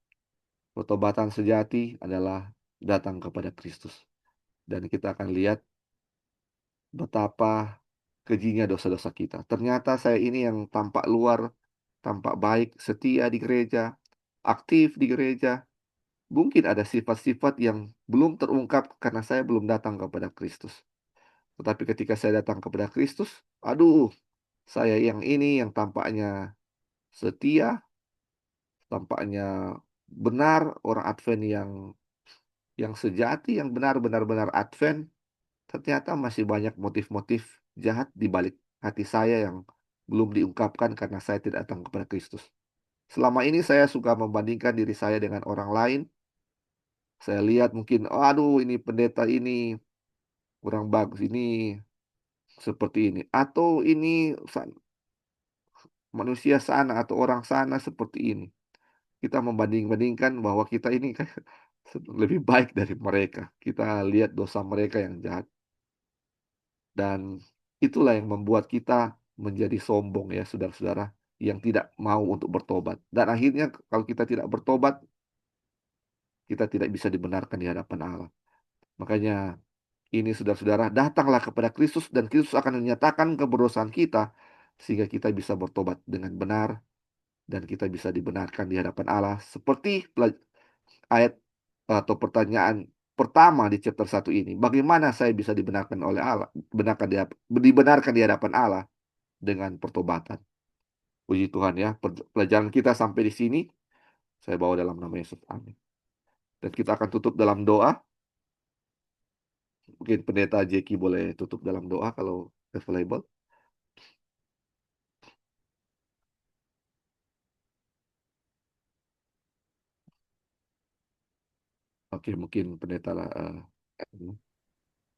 Pertobatan sejati adalah datang kepada Kristus. Dan kita akan lihat betapa kejinya dosa-dosa kita. Ternyata saya ini yang tampak luar, tampak baik, setia di gereja, aktif di gereja. Mungkin ada sifat-sifat yang belum terungkap karena saya belum datang kepada Kristus. Tetapi ketika saya datang kepada Kristus, aduh, saya yang ini yang tampaknya setia, tampaknya benar, orang Advent yang sejati, yang benar-benar Advent, ternyata masih banyak motif-motif jahat di balik hati saya yang belum diungkapkan karena saya tidak datang kepada Kristus. Selama ini saya suka membandingkan diri saya dengan orang lain. Saya lihat mungkin, oh, aduh ini pendeta ini kurang bagus, ini seperti ini, atau ini manusia sana atau orang sana seperti ini. Kita membanding-bandingkan bahwa kita ini kan lebih baik dari mereka. Kita lihat dosa mereka yang jahat. Dan itulah yang membuat kita menjadi sombong ya saudara-saudara, yang tidak mau untuk bertobat. Dan akhirnya kalau kita tidak bertobat, kita tidak bisa dibenarkan di hadapan Allah. Makanya ini saudara-saudara, datanglah kepada Kristus dan Kristus akan menyatakan keberdosaan kita sehingga kita bisa bertobat dengan benar dan kita bisa dibenarkan di hadapan Allah. Seperti ayat atau pertanyaan pertama di chapter 1 ini, bagaimana saya bisa dibenarkan oleh Allah, dibenarkan di hadapan Allah dengan pertobatan. Puji Tuhan ya, pelajaran kita sampai di sini saya bawa dalam nama Yesus. Amin. Dan kita akan tutup dalam doa. Mungkin pendeta Jeki boleh tutup dalam doa kalau available. Oke, mungkin pendeta lah.